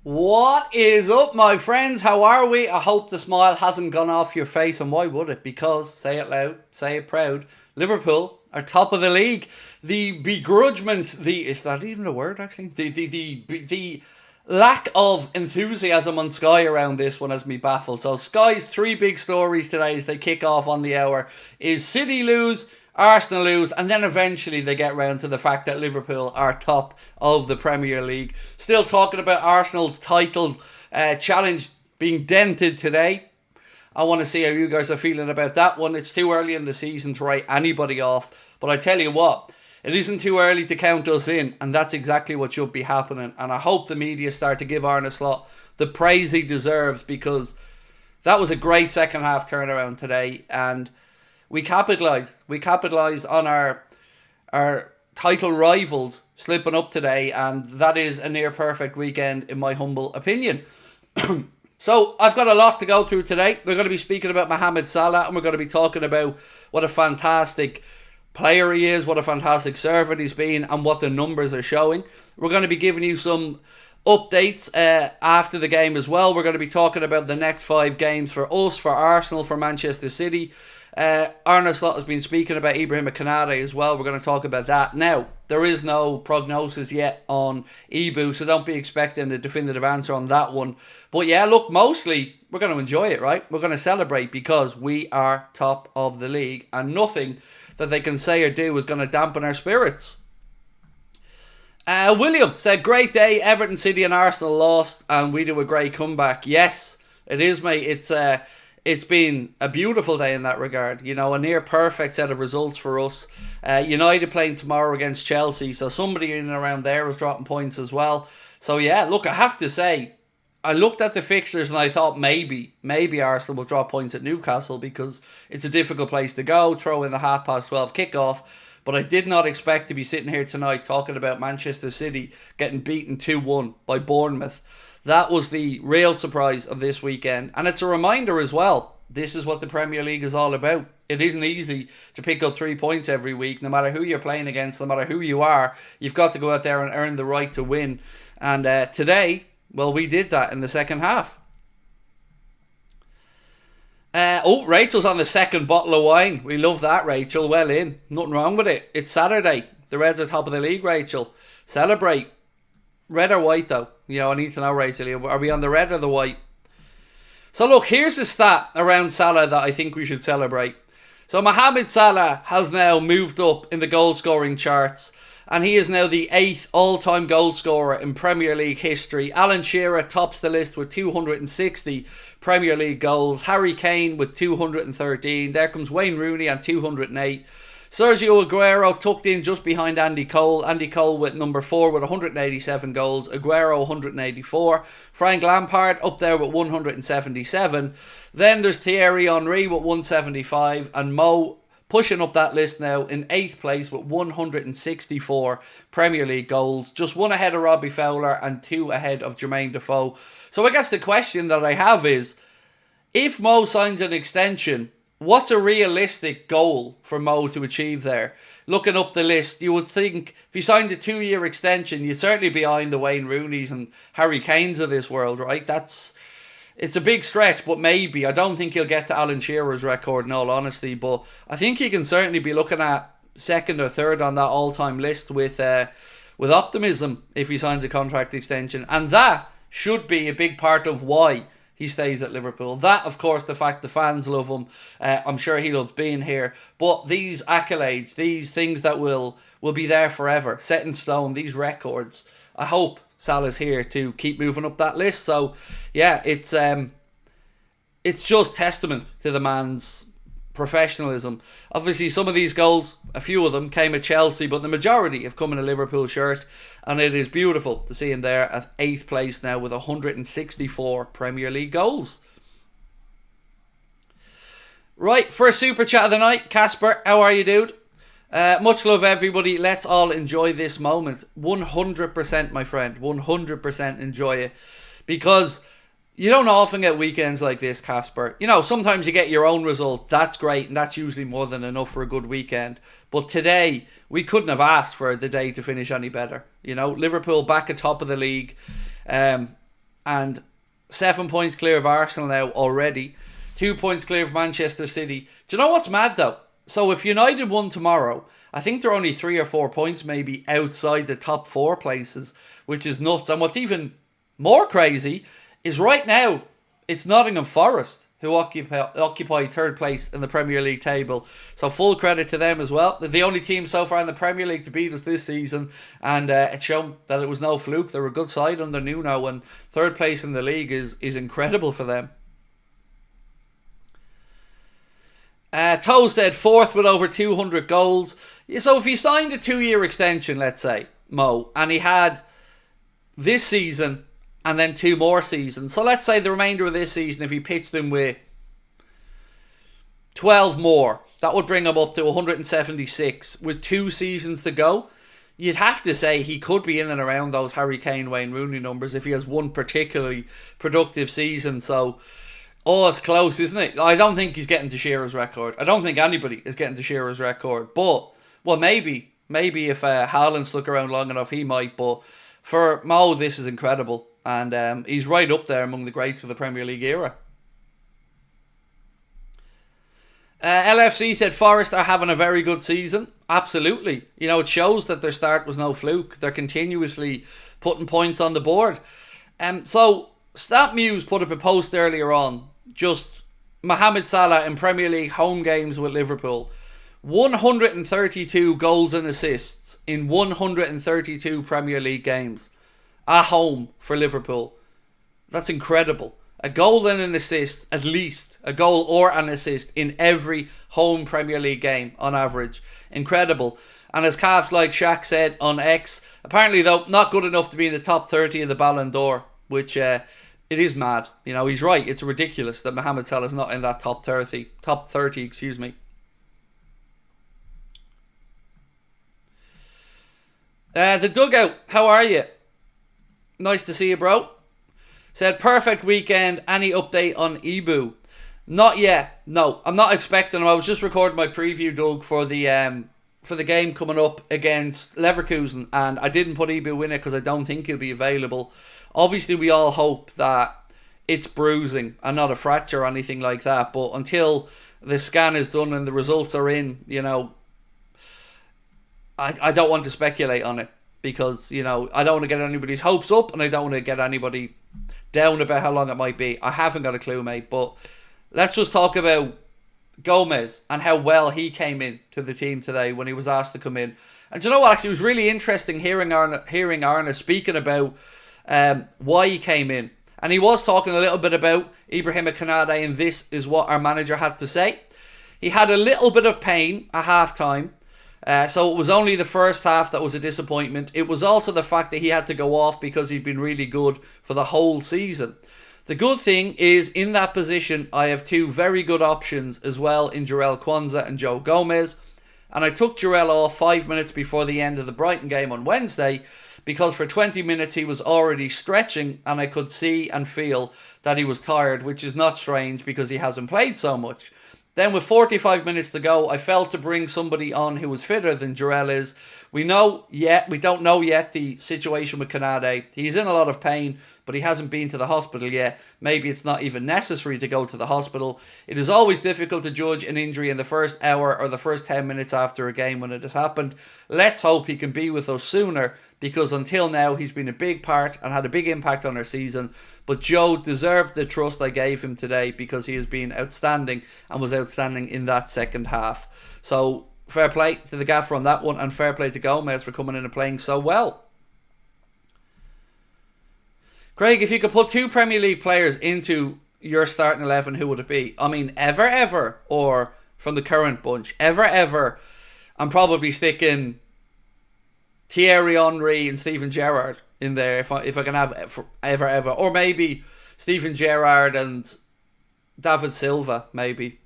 What is up, my friends? How are we? I hope the smile hasn't gone off your face, and why would it? Because, say it loud, say it proud, Liverpool are top of the league. The begrudgment, is that even a word actually? The lack of enthusiasm on Sky around this one has me baffled. So Sky's three big stories today as they kick off on the hour is City lose, Arsenal lose, and then eventually they get round to the fact that Liverpool are top of the Premier League. Still talking about Arsenal's title challenge being dented today. I want to see how you guys are feeling about that one. It's too early in the season to write anybody off, but I tell you what, it isn't too early to count us in, and that's exactly what should be happening. And I hope the media start to give Arne Slot the praise he deserves, because that was a great second half turnaround today, and we capitalised. We capitalised on our title rivals slipping up today, and that is a near perfect weekend in my humble opinion. So I've got a lot to go through today. We're going to be speaking about Mohamed Salah, and we're going to be talking about what a fantastic player he is, what a fantastic servant he's been, and what the numbers are showing. We're going to be giving you some updates after the game as well. We're going to be talking about the next 5 games for us, for Arsenal, for Manchester City. Arne Slot has been speaking about Ibrahim Konate as well. We're going to talk about that. Now, there is no prognosis yet on Ibu, so don't be expecting a definitive answer on that one. But yeah, look, mostly we're going to enjoy it, right? We're going to celebrate because we are top of the league, and nothing that they can say or do is going to dampen our spirits. William said, great day, Everton, City and Arsenal lost, and we do a great comeback. Yes, it is, mate. It's been a beautiful day in that regard. You know, a near perfect set of results for us. United playing tomorrow against Chelsea, so somebody in and around there was dropping points as well. So yeah, look, I have to say, I looked at the fixtures and I thought maybe Arsenal will drop points at Newcastle because it's a difficult place to go, throw in the 12:30 kickoff. But I did not expect to be sitting here tonight talking about Manchester City getting beaten 2-1 by Bournemouth. That was the real surprise of this weekend. And it's a reminder as well, this is what the Premier League is all about. It isn't easy to pick up 3 points every week, no matter who you're playing against, no matter who you are. You've got to go out there and earn the right to win. And today, well, we did that in the second half. Rachel's on the second bottle of wine. We love that, Rachel. Well in. Nothing wrong with it. It's Saturday. The Reds are top of the league, Rachel. Celebrate. Red or white, though? You know, I need to know, Rachel. Are we on the red or the white? So, look, here's a stat around Salah that I think we should celebrate. So, Mohamed Salah has now moved up in the goal-scoring charts, and he is now the 8th all-time goal scorer in Premier League history. Alan Shearer tops the list with 260 Premier League goals. Harry Kane with 213. There comes Wayne Rooney on 208. Sergio Aguero tucked in just behind Andy Cole. Andy Cole with number 4 with 187 goals. Aguero 184. Frank Lampard up there with 177. Then there's Thierry Henry with 175. And Mo pushing up that list now in 8th place with 164 Premier League goals. Just 1 ahead of Robbie Fowler and 2 ahead of Jermaine Defoe. So I guess the question that I have is, if Mo signs an extension, what's a realistic goal for Mo to achieve there? Looking up the list, you would think if he signed a 2-year extension, you'd certainly be behind the Wayne Rooneys and Harry Kanes of this world, right? It's a big stretch, but maybe. I don't think he'll get to Alan Shearer's record in all honesty, but I think he can certainly be looking at 2nd or 3rd on that all-time list with optimism if he signs a contract extension. And that should be a big part of why he stays at Liverpool. That, of course, the fact the fans love him. I'm sure he loves being here. But these accolades, these things that will be there forever, set in stone, these records, I hope Salah's here to keep moving up that list. So, yeah, it's just testament to the man's professionalism. Obviously, some of these goals, a few of them, came at Chelsea, but the majority have come in a Liverpool shirt, and it is beautiful to see him there at 8th place now with 164 Premier League goals. Right, first super chat of the night, Casper, how are you, dude? Much love, everybody. Let's all enjoy this moment. 100%, my friend. 100% enjoy it. Because you don't often get weekends like this, Casper. You know, sometimes you get your own result. That's great, and that's usually more than enough for a good weekend. But today, we couldn't have asked for the day to finish any better. You know, Liverpool back at top of the league. and 7 points clear of Arsenal now already. 2 points clear of Manchester City. Do you know what's mad though? So if United won tomorrow, I think they're only 3 or 4 points maybe outside the top 4 places, which is nuts. And what's even more crazy is right now, it's Nottingham Forest who occupy third place in the Premier League table. So full credit to them as well. They're the only team so far in the Premier League to beat us this season, and it's shown that it was no fluke. They're a good side under Nuno, and third place in the league is incredible for them. Toe said fourth with over 200 goals. So if he signed a 2-year extension, let's say, Mo, and he had this season and then 2 more seasons. So let's say the remainder of this season, if he pitched them with 12 more, that would bring him up to 176 with 2 seasons to go. You'd have to say he could be in and around those Harry Kane, Wayne Rooney numbers if he has one particularly productive season. So, it's close, isn't it? I don't think he's getting to Shearer's record. I don't think anybody is getting to Shearer's record. But, well, maybe if Haaland stuck around long enough, he might. But for Mo, this is incredible. And he's right up there among the greats of the Premier League era. LFC said Forest are having a very good season. Absolutely. You know, it shows that their start was no fluke. They're continuously putting points on the board. So, StatMuse put up a post earlier on. Just Mohamed Salah in Premier League home games with Liverpool. 132 goals and assists in 132 Premier League games. At home for Liverpool. That's incredible. A goal and an assist, at least. A goal or an assist in every home Premier League game on average. Incredible. And as calves like Shaq said on X, apparently though, not good enough to be in the top 30 of the Ballon d'Or, which it is mad. You know, he's right. It's ridiculous that Mohamed Salah's not in that top 30, excuse me. The Dugout, how are you? Nice to see you, bro. Said, perfect weekend. Any update on Ibu? Not yet. No, I'm not expecting him. I was just recording my preview, Doug, for the game coming up against Leverkusen, and I didn't put Ibu in it because I don't think he'll be available. Obviously, we all hope that it's bruising and not a fracture or anything like that, but until the scan is done and the results are in, you know, I don't want to speculate on it. Because, you know, I don't want to get anybody's hopes up and I don't want to get anybody down about how long it might be. I haven't got a clue, mate. But let's just talk about Gomez and how well he came in to the team today when he was asked to come in. And do you know what? Actually, it was really interesting hearing ARNE speaking about why he came in. And he was talking a little bit about Ibrahima Konate, and this is what our manager had to say. He had a little bit of pain at half-time. So it was only the first half that was a disappointment. It was also the fact that he had to go off because he'd been really good for the whole season. The good thing is, in that position, I have 2 very good options as well in Jarell Quansah and Joe Gomez. And I took Jarell off 5 minutes before the end of the Brighton game on Wednesday because for 20 minutes he was already stretching and I could see and feel that he was tired, which is not strange because he hasn't played so much. Then with 45 minutes to go, I felt to bring somebody on who was fitter than Jarell is. We don't know yet the situation with Konate. He's in a lot of pain, but he hasn't been to the hospital yet. Maybe it's not even necessary to go to the hospital. It is always difficult to judge an injury in the first hour or the first 10 minutes after a game when it has happened. Let's hope he can be with us sooner, because until now he's been a big part and had a big impact on our season. But Joe deserved the trust I gave him today because he has been outstanding and was outstanding in that second half. So fair play to the gaffer on that one, and fair play to Gomez for coming in and playing so well. Craig, if you could put 2 Premier League players into your starting 11, who would it be? I mean, ever, or from the current bunch? Ever. I'm probably sticking Thierry Henry and Steven Gerrard in there if I can have ever, or maybe Steven Gerrard and David Silva, maybe.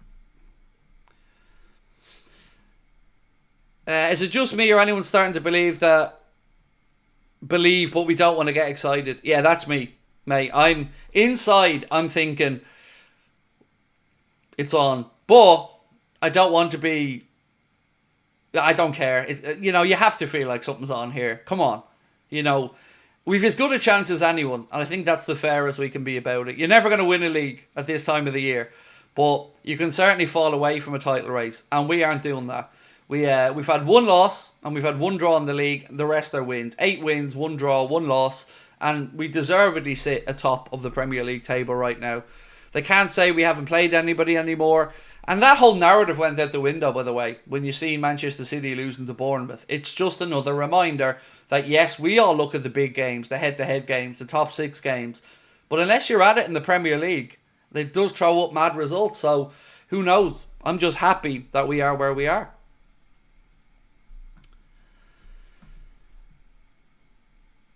Is it just me or anyone starting to believe but we don't want to get excited? Yeah, that's me, mate. I'm thinking it's on, but I don't want to be. I don't care. You know, you have to feel like something's on here. Come on, you know. we've as good a chance as anyone, and I think that's the fairest we can be about it. You're never going to win a league at this time of the year, but you can certainly fall away from a title race, and we aren't doing that. We've had one loss, and we've had one draw in the league. The rest are wins. 8 wins, 1 draw, 1 loss, and we deservedly sit atop of the Premier League table right now. They can't say we haven't played anybody anymore. And that whole narrative went out the window, by the way, when you see Manchester City losing to Bournemouth. It's just another reminder that, yes, we all look at the big games, the head-to-head games, the top 6 games. But unless you're at it in the Premier League, it does throw up mad results. So, who knows? I'm just happy that we are where we are.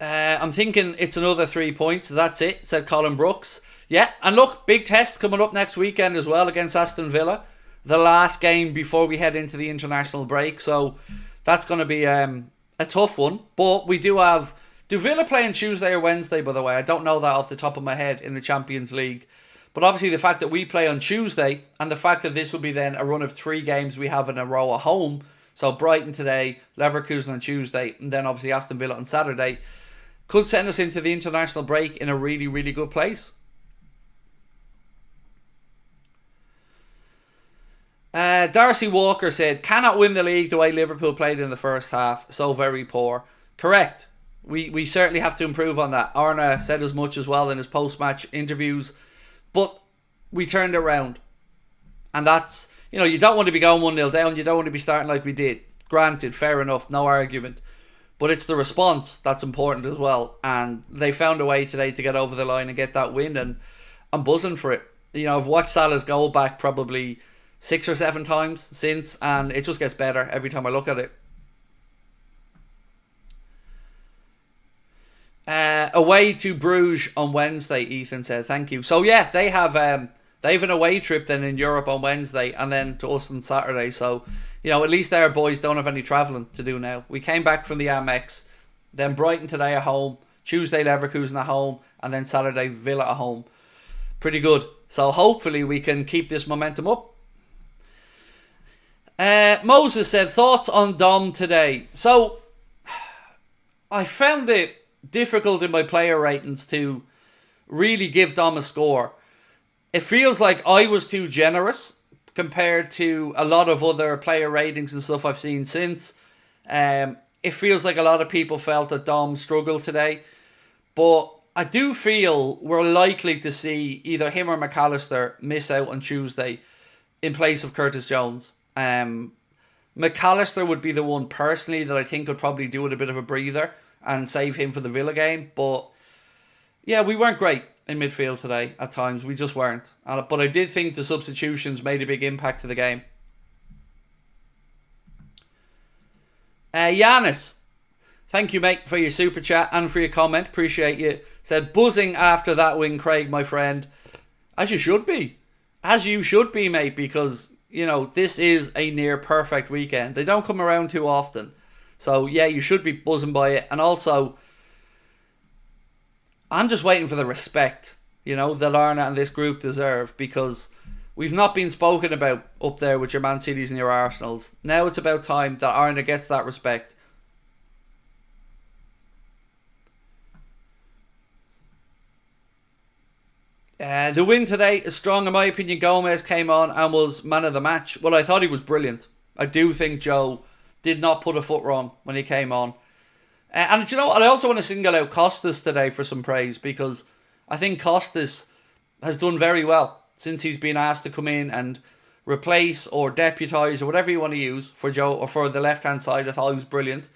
I'm thinking it's another 3 points. That's it, said Colin Brooks. Yeah, and look, big test coming up next weekend as well against Aston Villa. The last game before we head into the international break. So that's going to be a tough one. But we do have... Do Villa play on Tuesday or Wednesday, by the way? I don't know that off the top of my head in the Champions League. But obviously the fact that we play on Tuesday and the fact that this will be then a run of 3 games we have in a row at home. So Brighton today, Leverkusen on Tuesday, and then obviously Aston Villa on Saturday, could send us into the international break in a really, really good place. Darcy Walker said, cannot win the league the way Liverpool played in the first half. So very poor. Correct. We certainly have to improve on that. ARNE said as much as well in his post-match interviews. But we turned it around. And that's, you don't want to be going 1-0 down. You don't want to be starting like we did. Granted, fair enough, no argument. But it's the response that's important as well. And they found a way today to get over the line and get that win. And I'm buzzing for it. I've watched Salah's goal back probably 6 or 7 times since, and it just gets better every time I look at it. Away to Bruges on Wednesday, Ethan said. Thank you. So yeah, they have an away trip then in Europe on Wednesday, and then to us on Saturday. So at least our boys don't have any travelling to do now. We came back from the Amex, then Brighton today at home, Tuesday Leverkusen at home, and then Saturday Villa at home. Pretty good. So hopefully we can keep this momentum up. Moses said, thoughts on Dom today? So, I found it difficult in my player ratings to really give Dom a score. It feels like I was too generous compared to a lot of other player ratings and stuff I've seen since. It feels like a lot of people felt that Dom struggled today. But I do feel we're likely to see either him or McAllister miss out on Tuesday in place of Curtis Jones. McAllister would be the one personally that I think could probably do it a bit of a breather and save him for the Villa game. But yeah, we weren't great in midfield today at times. We just weren't. But I did think the substitutions made a big impact to the game. Giannis, thank you, mate, for your super chat and for your comment. Appreciate you. Said, buzzing after that win, Craig, my friend. As you should be. As you should be, mate, because this is a near perfect weekend. They don't come around too often. So, yeah, you should be buzzing by it. And also, I'm just waiting for the respect, that ARNE and this group deserve, because we've not been spoken about up there with your Man Cities and your Arsenals. Now it's about time that ARNE gets that respect. The win today is strong in my opinion. Gomez came on and was man of the match. Well, I thought he was brilliant. I do think Joe did not put a foot wrong when he came on. And I also want to single out Costas today for some praise, because I think Costas has done very well since he's been asked to come in and replace or deputise or whatever you want to use for Joe or for the left-hand side. I thought he was brilliant.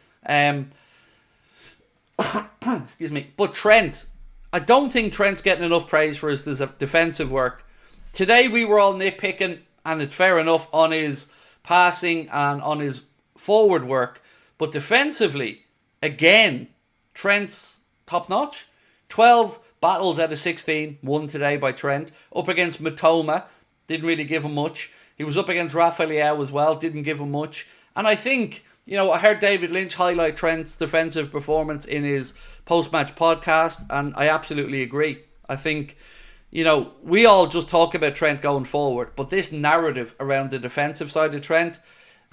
Excuse me. But Trent, I don't think Trent's getting enough praise for his defensive work. Today we were all nitpicking, and it's fair enough, on his passing and on his forward work. But defensively, again, Trent's top notch. 12 battles out of 16 won today by Trent. Up against Matoma, didn't really give him much. He was up against Rafael as well, didn't give him much. And I think, I heard David Lynch highlight Trent's defensive performance in his post-match podcast, and I absolutely agree. I think, we all just talk about Trent going forward, but this narrative around the defensive side of Trent,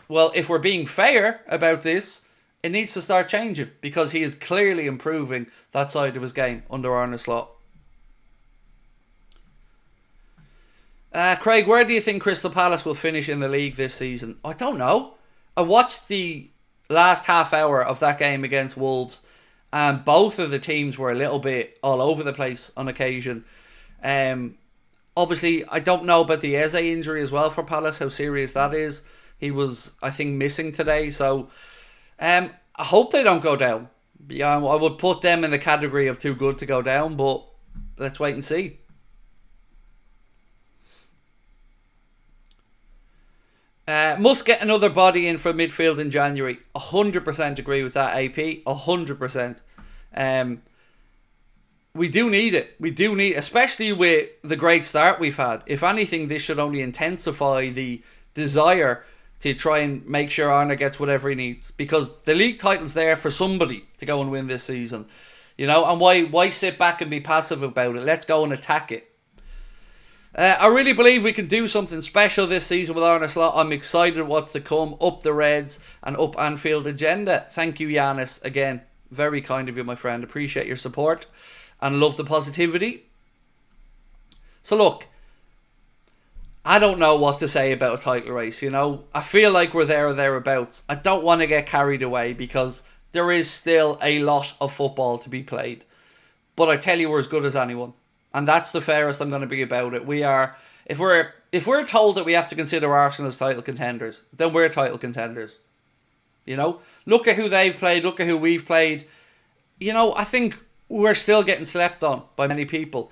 well, if we're being fair about this, it needs to start changing because he is clearly improving that side of his game under ARNE slot. Craig, where do you think Crystal Palace will finish in the league this season? I don't know. I watched the last half hour of that game against Wolves, and both of the teams were a little bit all over the place on occasion. Obviously, I don't know about the Eze injury as well for Palace, how serious that is. He was, I think, missing today. So, I hope they don't go down. Yeah, I would put them in the category of too good to go down, but let's wait and see. Must get another body in for midfield in January. 100% agree with that, AP. 100%. We do need it. We do need, especially with the great start we've had. If anything, this should only intensify the desire to try and make sure ARNE gets whatever he needs. Because the league title's there for somebody to go and win this season. You know, and why sit back and be passive about it? Let's go and attack it. I really believe we can do something special this season with ARNE slot. I'm excited what's to come. Up the Reds and up Anfield Agenda. Thank you, Yanis. Again, very kind of you, my friend. Appreciate your support and love the positivity. So look, I don't know what to say about a title race, you know. I feel like we're there or thereabouts. I don't want to get carried away because there is still a lot of football to be played. But I tell you, we're as good as anyone. And that's the fairest I'm going to be about it. We are, if we're told that we have to consider Arsenal as title contenders, then we're title contenders. You know, look at who they've played, look at who we've played. You know, I think we're still getting slept on by many people.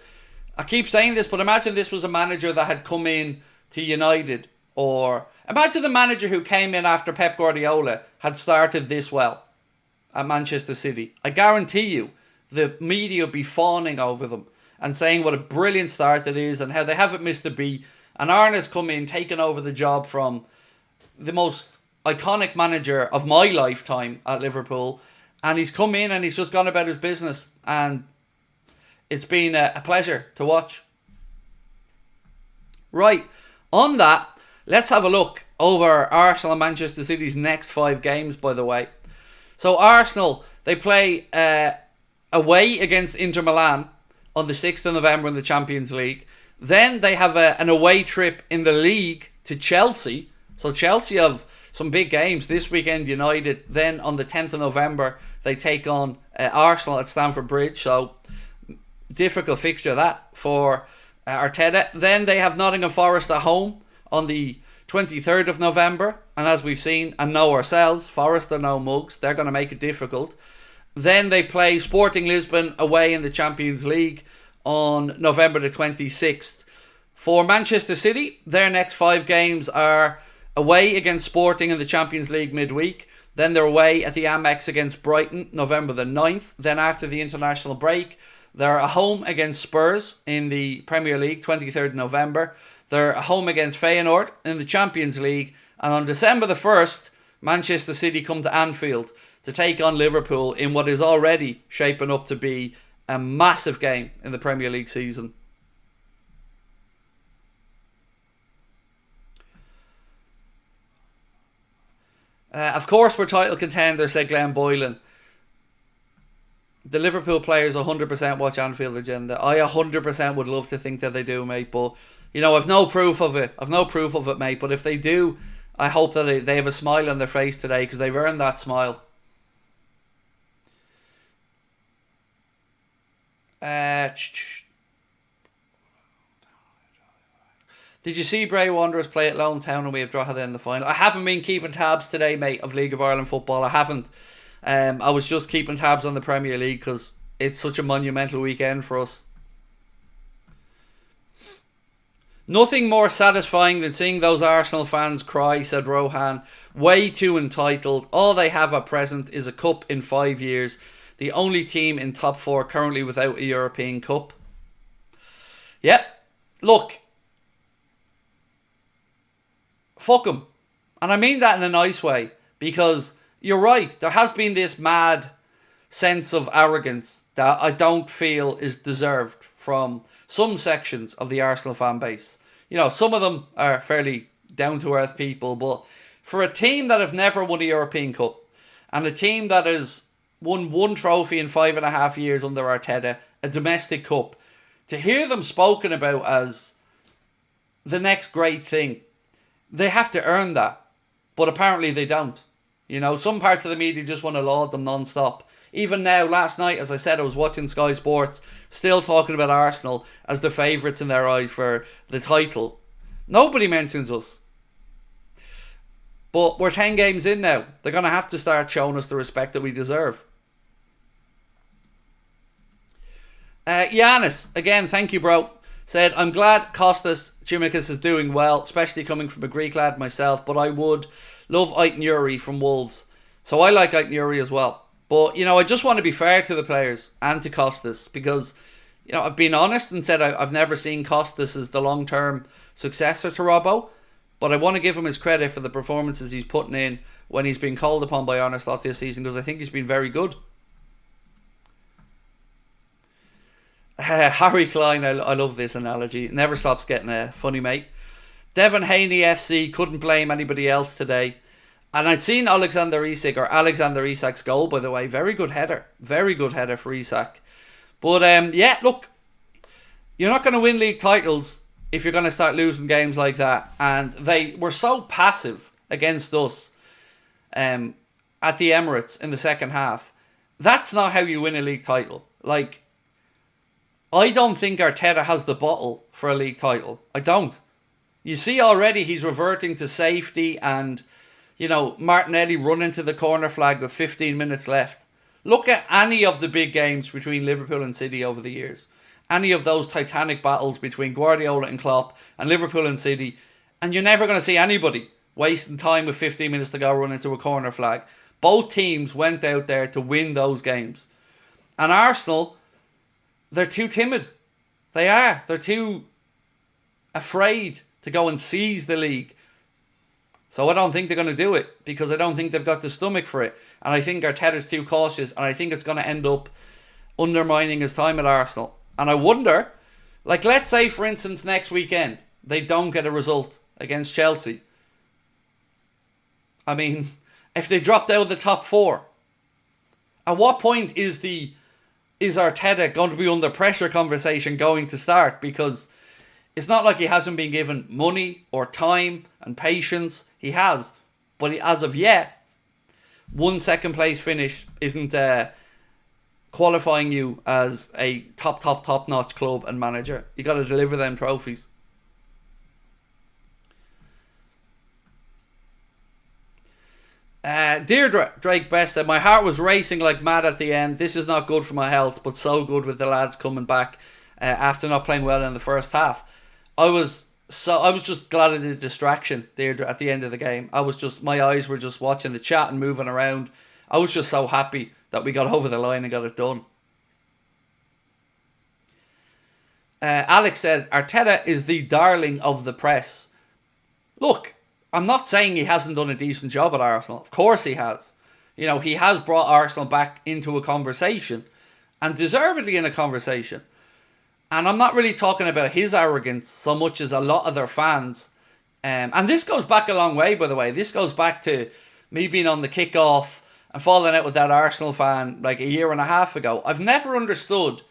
I keep saying this, but imagine this was a manager that had come in to United, or imagine the manager who came in after Pep Guardiola had started this well at Manchester City. I guarantee you the media would be fawning over them and saying what a brilliant start it is and how they haven't missed a beat. And ARNE's come in, taken over the job from the most iconic manager of my lifetime at Liverpool. And he's come in and he's just gone about his business. And it's been a pleasure to watch. Right, on that, let's have a look over Arsenal and Manchester City's next 5 games, by the way. So Arsenal, they play away against Inter Milan on the 6th of November in the Champions League. Then they have an away trip in the league to Chelsea. So Chelsea have some big games this weekend, United. Then on the 10th of November, they take on Arsenal at Stamford Bridge. So difficult fixture that for Arteta. Then they have Nottingham Forest at home on the 23rd of November. And as we've seen and know ourselves, Forest are no mugs. They're going to make it difficult. Then they play Sporting Lisbon away in the Champions League on November the 26th. For Manchester City, their next 5 games are away against Sporting in the Champions League midweek. Then they're away at the Amex against Brighton, November the 9th. Then after the international break, they're at home against Spurs in the Premier League, 23rd November. They're at home against Feyenoord in the Champions League. And on December the 1st, Manchester City come to Anfield to take on Liverpool in what is already shaping up to be a massive game in the Premier League season. Of course we're title contenders, said Glenn Boylan. The Liverpool players 100% watch Anfield Agenda. I 100% would love to think that they do, mate. But, you know, I've no proof of it. Mate. But if they do, I hope that they have a smile on their face today because they've earned that smile. Did you see Bray Wanderers play at Lone Town and we have Drogheda in the final? I haven't been keeping tabs today, mate, of League of Ireland football. I haven't. I was just keeping tabs on the Premier League because it's such a monumental weekend for us. Nothing more satisfying than seeing those Arsenal fans cry, said Rohan. Way too entitled. All they have at present is a cup in 5 years. The only team in top 4 currently without a European Cup. Yep. Look. Fuck them. And I mean that in a nice way. Because you're right. There has been this mad sense of arrogance that I don't feel is deserved from some sections of the Arsenal fan base. You know, some of them are fairly down-to-earth people. But for a team that have never won a European Cup And a team that has won one trophy in 5.5 years under Arteta, a domestic cup, to hear them spoken about as the next great thing, they have to earn that. But apparently they don't. You know, some parts of the media just want to laud them non-stop. Even now, last night, as I said, I was watching Sky Sports, still talking about Arsenal as the favourites in their eyes for the title. Nobody mentions us. But we're 10 games in now. They're going to have to start showing us the respect that we deserve. Giannis, again, thank you, bro. Said, I'm glad Kostas Tsimikas is doing well, especially coming from a Greek lad myself, but I would love Aït-Nouri from Wolves. So I like Aït-Nouri as well. But, you know, I just want to be fair to the players and to Kostas because, you know, I've been honest and said I've never seen Kostas as the long-term successor to Robbo. But I want to give him his credit for the performances he's putting in when he's been called upon by ARNE slot this season because I think he's been very good. Harry Klein, I love this analogy. Never stops getting funny, mate. Devon Haney FC couldn't blame anybody else today. And I'd seen Alexander Isak's goal, by the way. Very good header. Very good header for Isak. But yeah, look, you're not going to win league titles if you're going to start losing games like that. And they were so passive against us at the Emirates in the second half. That's not how you win a league title. Like, I don't think Arteta has the bottle for a league title. I don't. You see already he's reverting to safety and, you know, Martinelli running to the corner flag with 15 minutes left. Look at any of the big games between Liverpool and City over the years. Any of those titanic battles between Guardiola and Klopp and Liverpool and City. And you're never going to see anybody wasting time with 15 minutes to go running to a corner flag. Both teams went out there to win those games. And Arsenal, they're too timid. They are. They're too afraid to go and seize the league. So I don't think they're going to do it because I don't think they've got the stomach for it. And I think Arteta's too cautious and I think it's going to end up undermining his time at Arsenal. And I wonder, like let's say for instance next weekend they don't get a result against Chelsea. I mean, if they dropped out of the top four, at what point is Arteta going to be under pressure conversation going to start? Because it's not like he hasn't been given money or time and patience. He has. But as of yet, one second place finish isn't qualifying you as a top notch club and manager. You got to deliver them trophies. Deirdre Drake Best said, my heart was racing like mad at the end. This is not good for my health, but so good with the lads coming back after not playing well in the first half. I was just glad of the distraction, Deirdre, at the end of the game. My eyes were just watching the chat and moving around. I was just so happy that we got over the line and got it done. Alex said, Arteta is the darling of the press. Look, I'm not saying he hasn't done a decent job at Arsenal. Of course he has. You know, he has brought Arsenal back into a conversation. And deservedly in a conversation. And I'm not really talking about his arrogance so much as a lot of their fans. And this goes back a long way, by the way. This goes back to me being on the kickoff and falling out with that Arsenal fan like a year and a half ago. I've never understood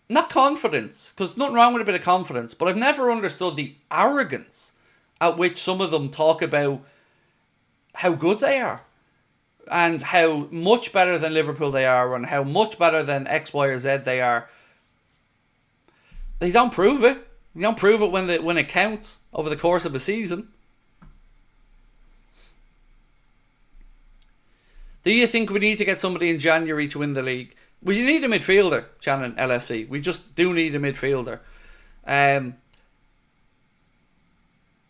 not confidence, because nothing wrong with a bit of confidence, but I've never understood the arrogance at which some of them talk about how good they are and how much better than Liverpool they are and how much better than X, Y, or Z they are. They don't prove it. They don't prove it when it counts over the course of a season. Do you think we need to get somebody in January to win the league? We need a midfielder, Shannon LFC. We just do need a midfielder.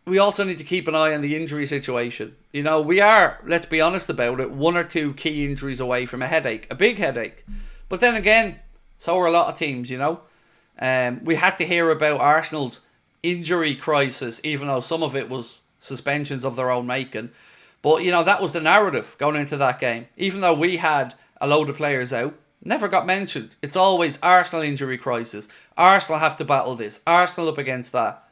We also need to keep an eye on the injury situation. You know, we are, let's be honest about it, one or two key injuries away from a headache. A big headache. But then again, so are a lot of teams, you know. We had to hear about Arsenal's injury crisis, even though some of it was suspensions of their own making. But, you know, that was the narrative going into that game. Even though we had a load of players out, never got mentioned. It's always Arsenal injury crisis. Arsenal have to battle this. Arsenal up against that.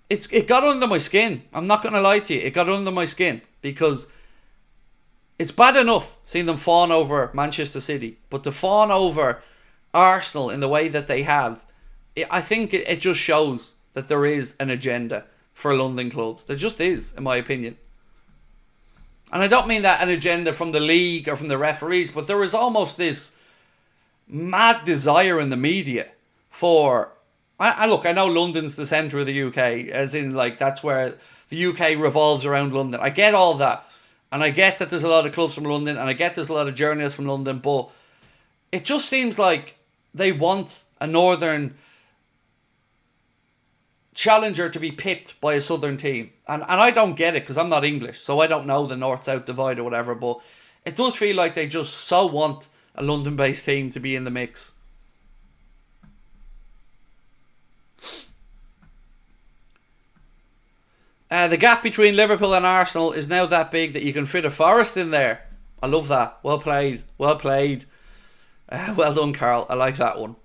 it got under my skin. I'm not going to lie to you. It got under my skin because it's bad enough seeing them fawn over Manchester City, but to fawn over Arsenal in the way that they have, I think it just shows that there is an agenda for London clubs. There just is, in my opinion. And I don't mean that an agenda from the league or from the referees, but there is almost this mad desire in the media for... Look, I know London's the centre of the UK, as in, like, that's where the UK revolves around London. I get all that. And I get that there's a lot of clubs from London, and I get there's a lot of journalists from London, but it just seems like they want a northern challenger to be pipped by a southern team. And I don't get it, because I'm not English, so I don't know the north-south divide or whatever, but it does feel like they just so want a London-based team to be in the mix. The gap between Liverpool and Arsenal is now that big that you can fit a Forest in there. I love that. Well played. Well played. Well done, Carl. I like that one.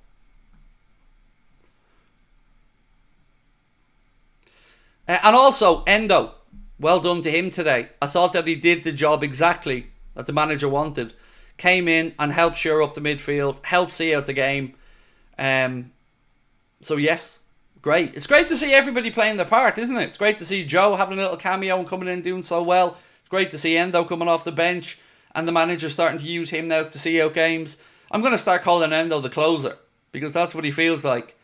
And also, Endo. Well done to him today. I thought that he did the job exactly that the manager wanted. Came in and helped shore up the midfield. Helped see out the game. So yes. Great. It's great to see everybody playing their part, isn't it? It's great to see Joe having a little cameo and coming in doing so well. It's great to see Endo coming off the bench and the manager starting to use him now to see out games. I'm going to start calling Endo the closer because that's what he feels like.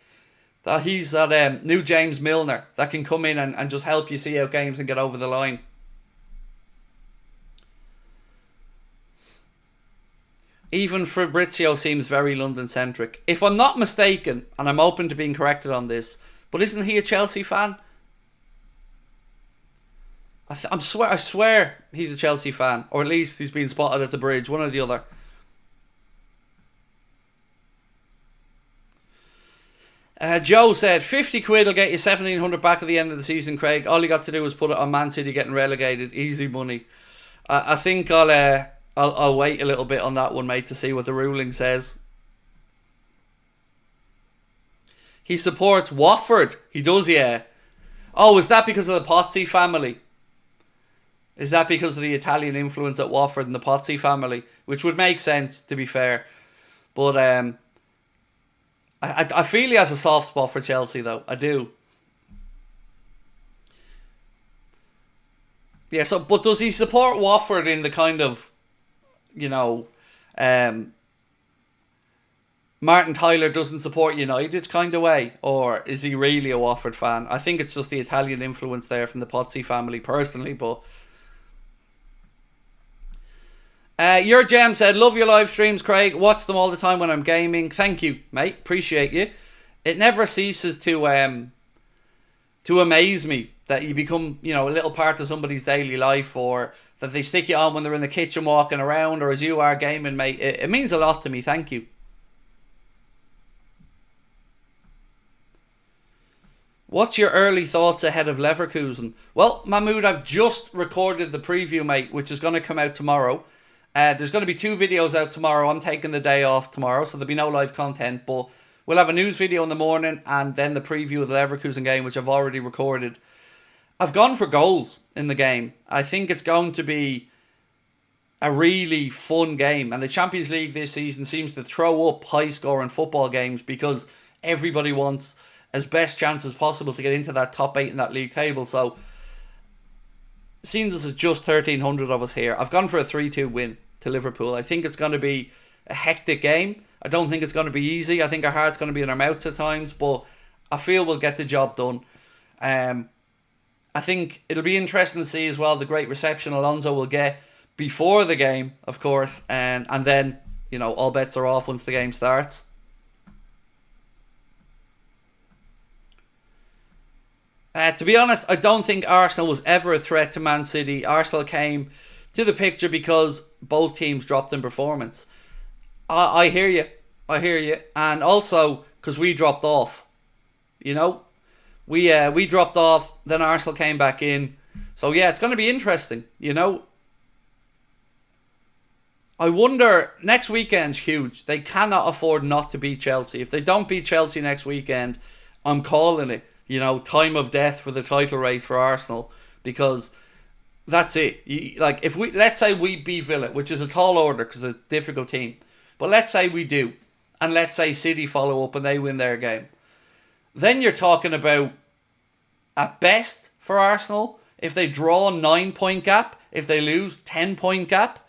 That he's that new James Milner that can come in and just help you see out games and get over the line. Even Fabrizio seems very London-centric. If I'm not mistaken, and I'm open to being corrected on this, but isn't he a Chelsea fan? I swear he's a Chelsea fan. Or at least he's been spotted at the bridge, one or the other. Joe said, 50 quid will get you 1,700 back at the end of the season, Craig. All you got to do is put it on Man City getting relegated. Easy money. I think I'll wait a little bit on that one, mate, to see what the ruling says. He supports Watford. He does, yeah. Oh, is that because of the Pozzi family? Is that because of the Italian influence at Watford and the Pozzi family? Which would make sense, to be fair. But I feel he has a soft spot for Chelsea, though. I do. Yeah, so, but does he support Watford in the kind of, you know, Martin Tyler doesn't support United kind of way? Or is he really a Watford fan? I think it's just the Italian influence there from the Pozzi family personally, but... Your Gem said, love your live streams, Craig. Watch them all the time when I'm gaming. Thank you, mate. Appreciate you. It never ceases to amaze me that you become, a little part of somebody's daily life, or that they stick you on when they're in the kitchen walking around, or as you are gaming, mate. It means a lot to me. Thank you. What's your early thoughts ahead of Leverkusen? Well, Mahmood, I've just recorded the preview, mate, which is going to come out tomorrow. There's going to be 2 videos out tomorrow. I'm taking the day off tomorrow, so there'll be no live content, but we'll have a news video in the morning and then the preview of the Leverkusen game, which I've already recorded. I've gone for goals in the game. I think it's going to be a really fun game, and the Champions League this season seems to throw up high-scoring football games because everybody wants as best chance as possible to get into that top 8 in that league table. So, seeing as it's just 1,300 of us here, I've gone for a 3-2 win to Liverpool. I think it's going to be a hectic game. I don't think it's going to be easy. I think our heart's going to be in our mouths at times, but I feel we'll get the job done. I think it'll be interesting to see as well the great reception Alonso will get before the game, of course, and then, all bets are off once the game starts. To be honest, I don't think Arsenal was ever a threat to Man City. Arsenal came to the picture because both teams dropped in performance. I hear you. I hear you. And also because we dropped off. We dropped off, then Arsenal came back in. So yeah, it's going to be interesting, I wonder, next weekend's huge. They cannot afford not to beat Chelsea. If they don't beat Chelsea next weekend, I'm calling it. time of death for the title race for Arsenal, because that's it. If let's say we beat Villa, which is a tall order because it's a difficult team, but let's say we do, and let's say City follow up and they win their game, then you're talking about, at best for Arsenal, if they draw 9-point gap, if they lose 10-point gap,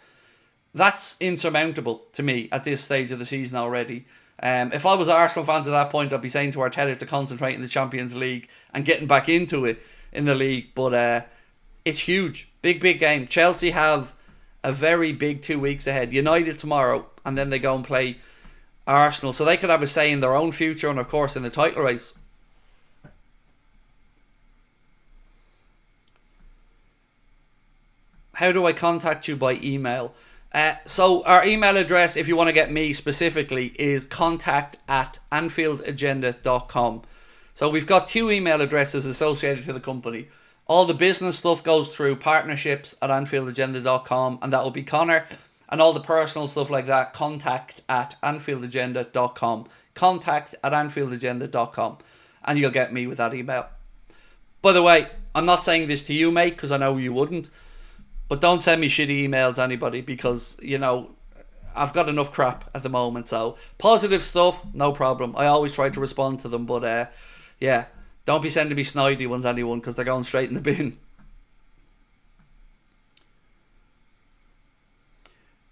that's insurmountable to me at this stage of the season already. If I was Arsenal fans at that point, I'd be saying to Arteta to concentrate in the Champions League and getting back into it in the league. But it's huge. Big game. Chelsea have a very big 2 weeks ahead. United tomorrow, and then they go and play Arsenal. So they could have a say in their own future and, of course, in the title race. How do I contact you by email? So our email address, if you want to get me specifically, is contact@AnfieldAgenda.com. So we've got 2 email addresses associated to the company. All the business stuff goes through partnerships@AnfieldAgenda.com, and that will be Connor. And all the personal stuff like that, contact@AnfieldAgenda.com. Contact@AnfieldAgenda.com. And you'll get me with that email. By the way, I'm not saying this to you, mate, because I know you wouldn't. But don't send me shitty emails, anybody, because, I've got enough crap at the moment. So, positive stuff, no problem. I always try to respond to them. But, yeah, don't be sending me snidey ones, anyone, because they're going straight in the bin.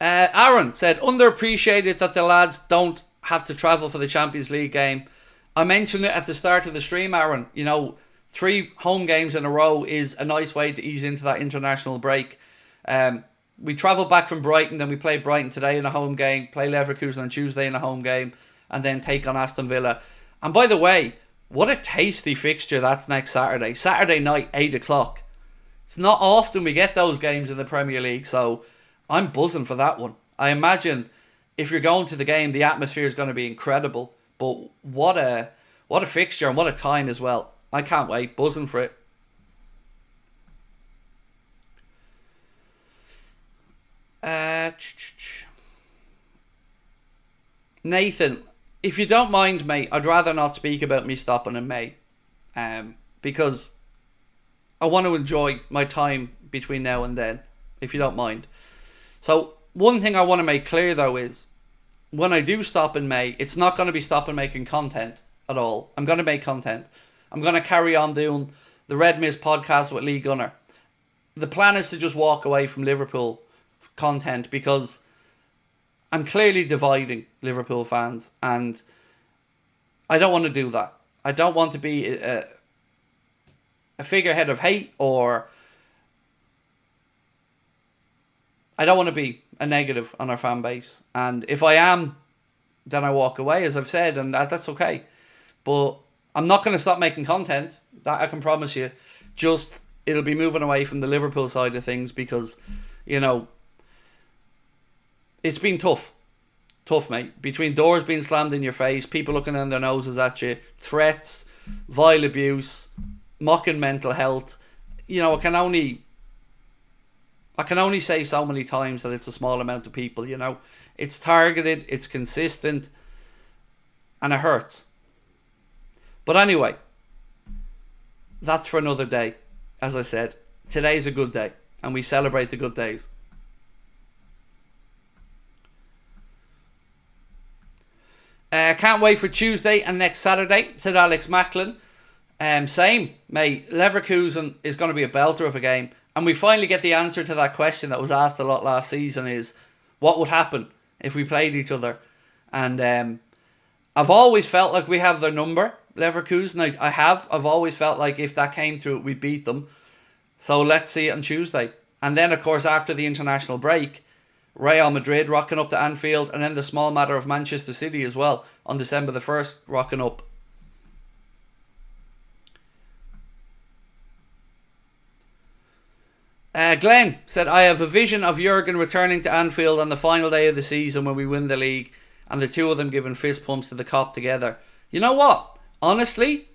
Aaron said, underappreciated that the lads don't have to travel for the Champions League game. I mentioned it at the start of the stream, Aaron. 3 home games in a row is a nice way to ease into that international break. We travelled back from Brighton, then we played Brighton today in a home game, play Leverkusen on Tuesday in a home game, and then take on Aston Villa. And by the way, what a tasty fixture that's next Saturday. Saturday night, 8 o'clock. It's not often we get those games in the Premier League, so I'm buzzing for that one. I imagine if you're going to the game, the atmosphere is going to be incredible. But what a fixture and what a time as well. I can't wait. Buzzing for it. Nathan, if you don't mind, mate, I'd rather not speak about me stopping in May. Because I want to enjoy my time between now and then, if you don't mind. So, one thing I want to make clear, though, is when I do stop in May, it's not going to be stopping making content at all. I'm going to make content. I'm going to carry on doing the Red Mist podcast with Lee Gunner. The plan is to just walk away from Liverpool content because I'm clearly dividing Liverpool fans, and I don't want to do that. I don't want to be a figurehead of hate, or I don't want to be a negative on our fan base. And if I am, then I walk away, as I've said, and that's okay. But I'm not going to stop making content, that I can promise you. Just, it'll be moving away from the Liverpool side of things because, it's been tough. Tough, mate. Between doors being slammed in your face, people looking down their noses at you, threats, vile abuse, mocking mental health. I can only say so many times that it's a small amount of people, It's targeted, it's consistent, and it hurts. But anyway, that's for another day. As I said, today's a good day, and we celebrate the good days. Can't wait for Tuesday and next Saturday, said Alex Macklin. Same, mate. Leverkusen is going to be a belter of a game. And we finally get the answer to that question that was asked a lot last season, is what would happen if we played each other? And I've always felt like we have their number, Leverkusen. I've always felt like if that came to it, we'd beat them. So let's see it on Tuesday. And then, of course, after the international break, Real Madrid rocking up to Anfield, and then the small matter of Manchester City as well on December the 1st rocking up. Glenn said, I have a vision of Jurgen returning to Anfield on the final day of the season when we win the league, and the two of them giving fist pumps to the cop together. You know what? Honestly,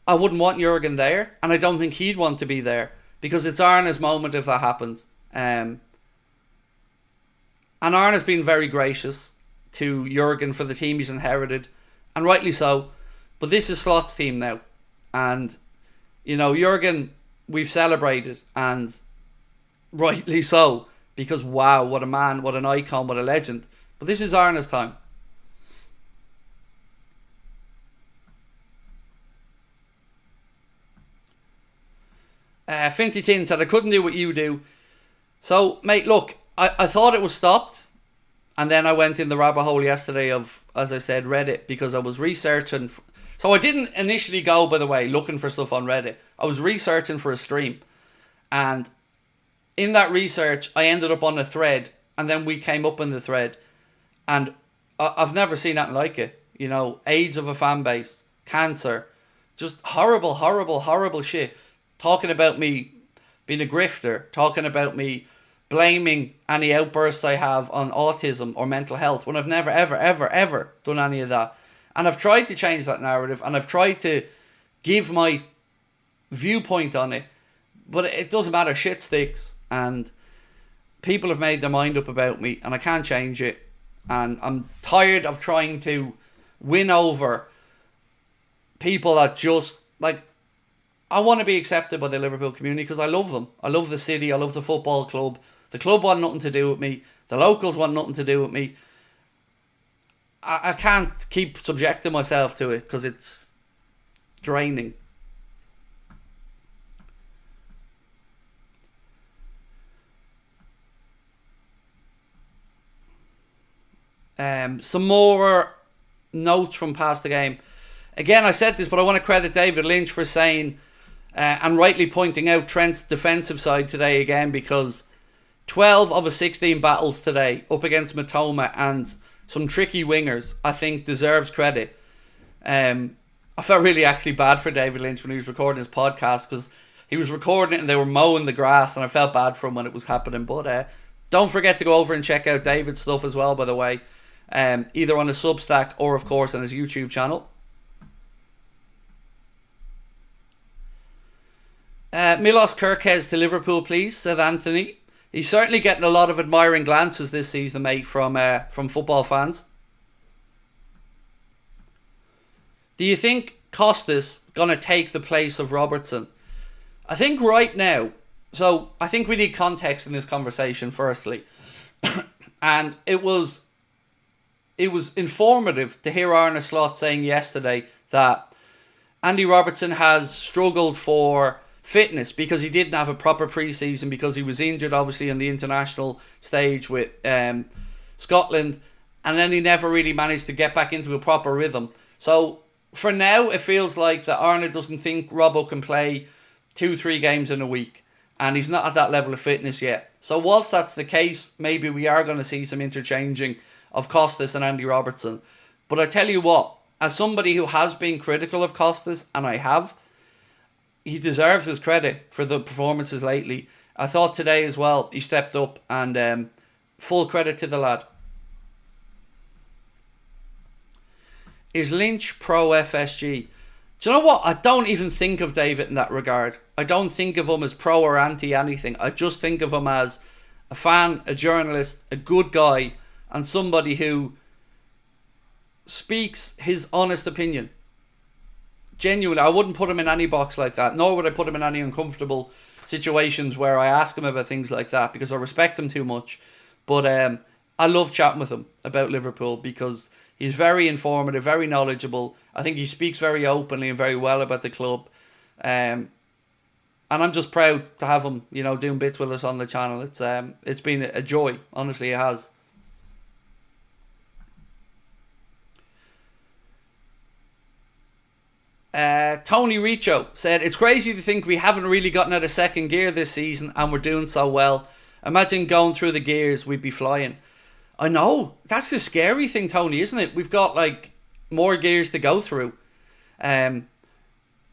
I wouldn't want Jurgen there, and I don't think he'd want to be there, because it's Arne's moment if that happens. And Arne has been very gracious to Jurgen for the team he's inherited, and rightly so. But this is Slot's team now. And, you know, Jurgen, we've celebrated, and rightly so, because wow, what a man, what an icon, what a legend. But this is Arne's time. Finty Tin said, I couldn't do what you do. So, mate, look, I thought it was stopped. And then I went in the rabbit hole yesterday of, as I said, Reddit, because I was researching. So I didn't initially go, by the way, looking for stuff on Reddit. I was researching for a stream. And in that research, I ended up on a thread. And then we came up in the thread. And I've never seen that like it. You know, AIDS of a fan base, cancer, just horrible, horrible, horrible shit. Talking about me being a grifter, talking about me blaming any outbursts I have on autism or mental health, when I've never, ever, ever, ever done any of that. And I've tried to change that narrative, and I've tried to give my viewpoint on it, but it doesn't matter. Shit sticks, and people have made their mind up about me, and I can't change it. And I'm tired of trying to win over people that just, like, I want to be accepted by the Liverpool community because I love them. I love the city. I love the football club. The club want nothing to do with me. The locals want nothing to do with me. I can't keep subjecting myself to it because it's draining. Some more notes from past the game. Again, I said this, but I want to credit David Lynch for saying and rightly pointing out Trent's defensive side today again, because 12 of his 16 battles today up against Matoma and some tricky wingers, I think deserves credit. I felt really actually bad for David Lynch when he was recording his podcast, because he was recording it and they were mowing the grass, and I felt bad for him when it was happening. But don't forget to go over and check out David's stuff as well, by the way, either on his Substack or of course on his YouTube channel. Milos Kerkez to Liverpool, please, said Anthony. He's certainly getting a lot of admiring glances this season, mate, from football fans. Do you think Costas going to take the place of Robertson? I think right now, so I think we need context in this conversation firstly. And it was informative to hear Arne Slot saying yesterday that Andy Robertson has struggled for fitness because he didn't have a proper pre-season, because he was injured obviously in the international stage with Scotland, and then he never really managed to get back into a proper rhythm. So for now it feels like that Arne doesn't think Robbo can play 2-3 games in a week, and he's not at that level of fitness yet. So whilst that's the case, maybe we are going to see some interchanging of Costas and Andy Robertson. But I tell you what, as somebody who has been critical of Costas, and I have, he deserves his credit for the performances lately. I thought today as well he stepped up, and full credit to the lad. Is Lynch pro FSG? Do you know what? I don't even think of David in that regard. I don't think of him as pro or anti anything. I just think of him as a fan, a journalist, a good guy, and somebody who speaks his honest opinion. Genuinely, I wouldn't put him in any box like that, nor would I put him in any uncomfortable situations where I ask him about things like that, because I respect him too much. But I love chatting with him about Liverpool because he's very informative, very knowledgeable. I think he speaks very openly and very well about the club. And I'm just proud to have him, you know, doing bits with us on the channel. It's been a joy, honestly, it has. Tony Richo said, it's crazy to think we haven't really gotten out of second gear this season and we're doing so well. Imagine going through the gears, we'd be flying. I know, that's the scary thing, Tony, isn't it? We've got like more gears to go through.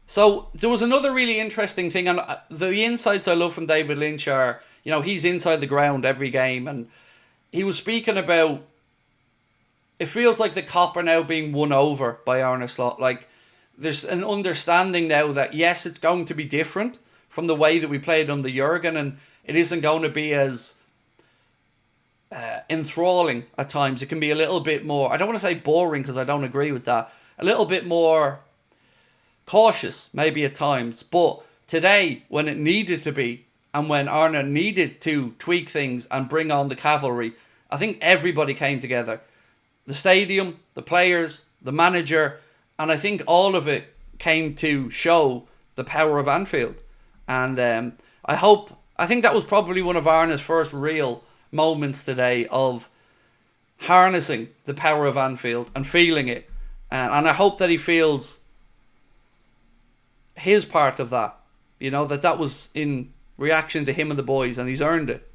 So there was another really interesting thing, and the insights I love from David Lynch are, you know, he's inside the ground every game, and he was speaking about, it feels like the Kop are now being won over by Arne Slot. Like, there's an understanding now that yes, it's going to be different from the way that we played under Jurgen, and it isn't going to be as enthralling at times. It can be a little bit more, I don't want to say boring because I don't agree with that, a little bit more cautious maybe at times. But today, when it needed to be, and when ARNE needed to tweak things and bring on the cavalry, I think everybody came together. The stadium, the players, the manager, and I think all of it came to show the power of Anfield. And I think that was probably one of ARNE's first real moments today of harnessing the power of Anfield and feeling it. And I hope that he feels his part of that. You know, that was in reaction to him and the boys, and he's earned it.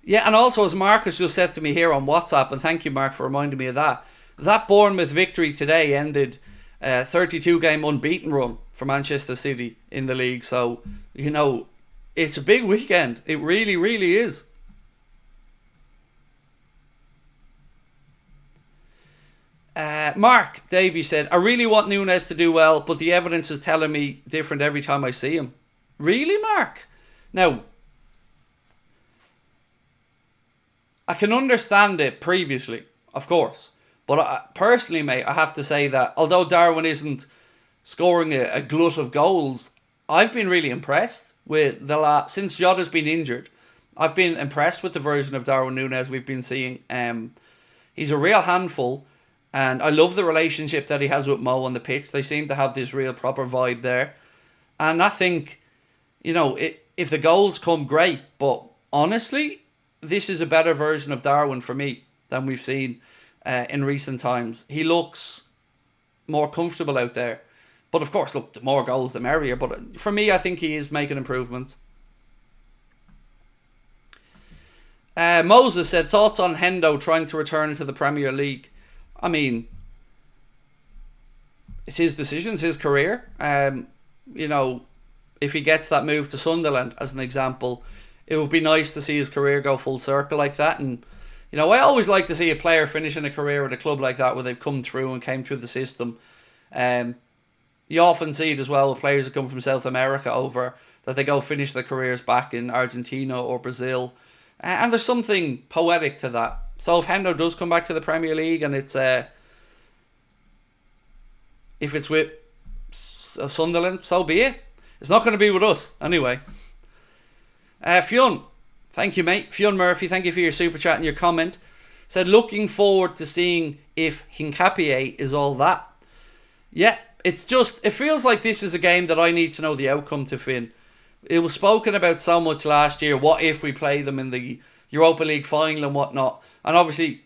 Yeah, and also as Marcus just said to me here on WhatsApp, and thank you, Mark, for reminding me of that, that Bournemouth victory today ended a 32-game unbeaten run for Manchester City in the league. So, you know, it's a big weekend. It really, really is. Mark Davey said, I really want Núñez to do well, but the evidence is telling me different every time I see him. Really, Mark? Now, I can understand it previously, of course. But personally, mate, I have to say that although Darwin isn't scoring a glut of goals, I've been really impressed with since Jota's been injured. I've been impressed with the version of Darwin Núñez we've been seeing. He's a real handful. And I love the relationship that he has with Mo on the pitch. They seem to have this real proper vibe there. And I think, you know, if the goals come, great. But honestly, this is a better version of Darwin for me than we've seen in recent times. He looks more comfortable out there. But of course, look, the more goals, the merrier. But for me, I think he is making improvements. Moses said, thoughts on Hendo trying to return to the Premier League? I mean, it's his decision, it's his career. You know, if he gets that move to Sunderland, as an example, it would be nice to see his career go full circle like that. And, you know, I always like to see a player finishing a career at a club like that where they've come through and came through the system. You often see it as well with players that come from South America over, that they go finish their careers back in Argentina or Brazil. And there's something poetic to that. So if Hendo does come back to the Premier League and it's if it's with Sunderland, so be it. It's not going to be with us anyway. Fionn, thank you, mate. Fionn Murphy, thank you for your super chat and your comment. Said looking forward to seeing if Hincapié is all that. Yeah, it feels like this is a game that I need to know the outcome to, Finn. It was spoken about so much last year. What if we play them in the Europa League final and whatnot? And obviously,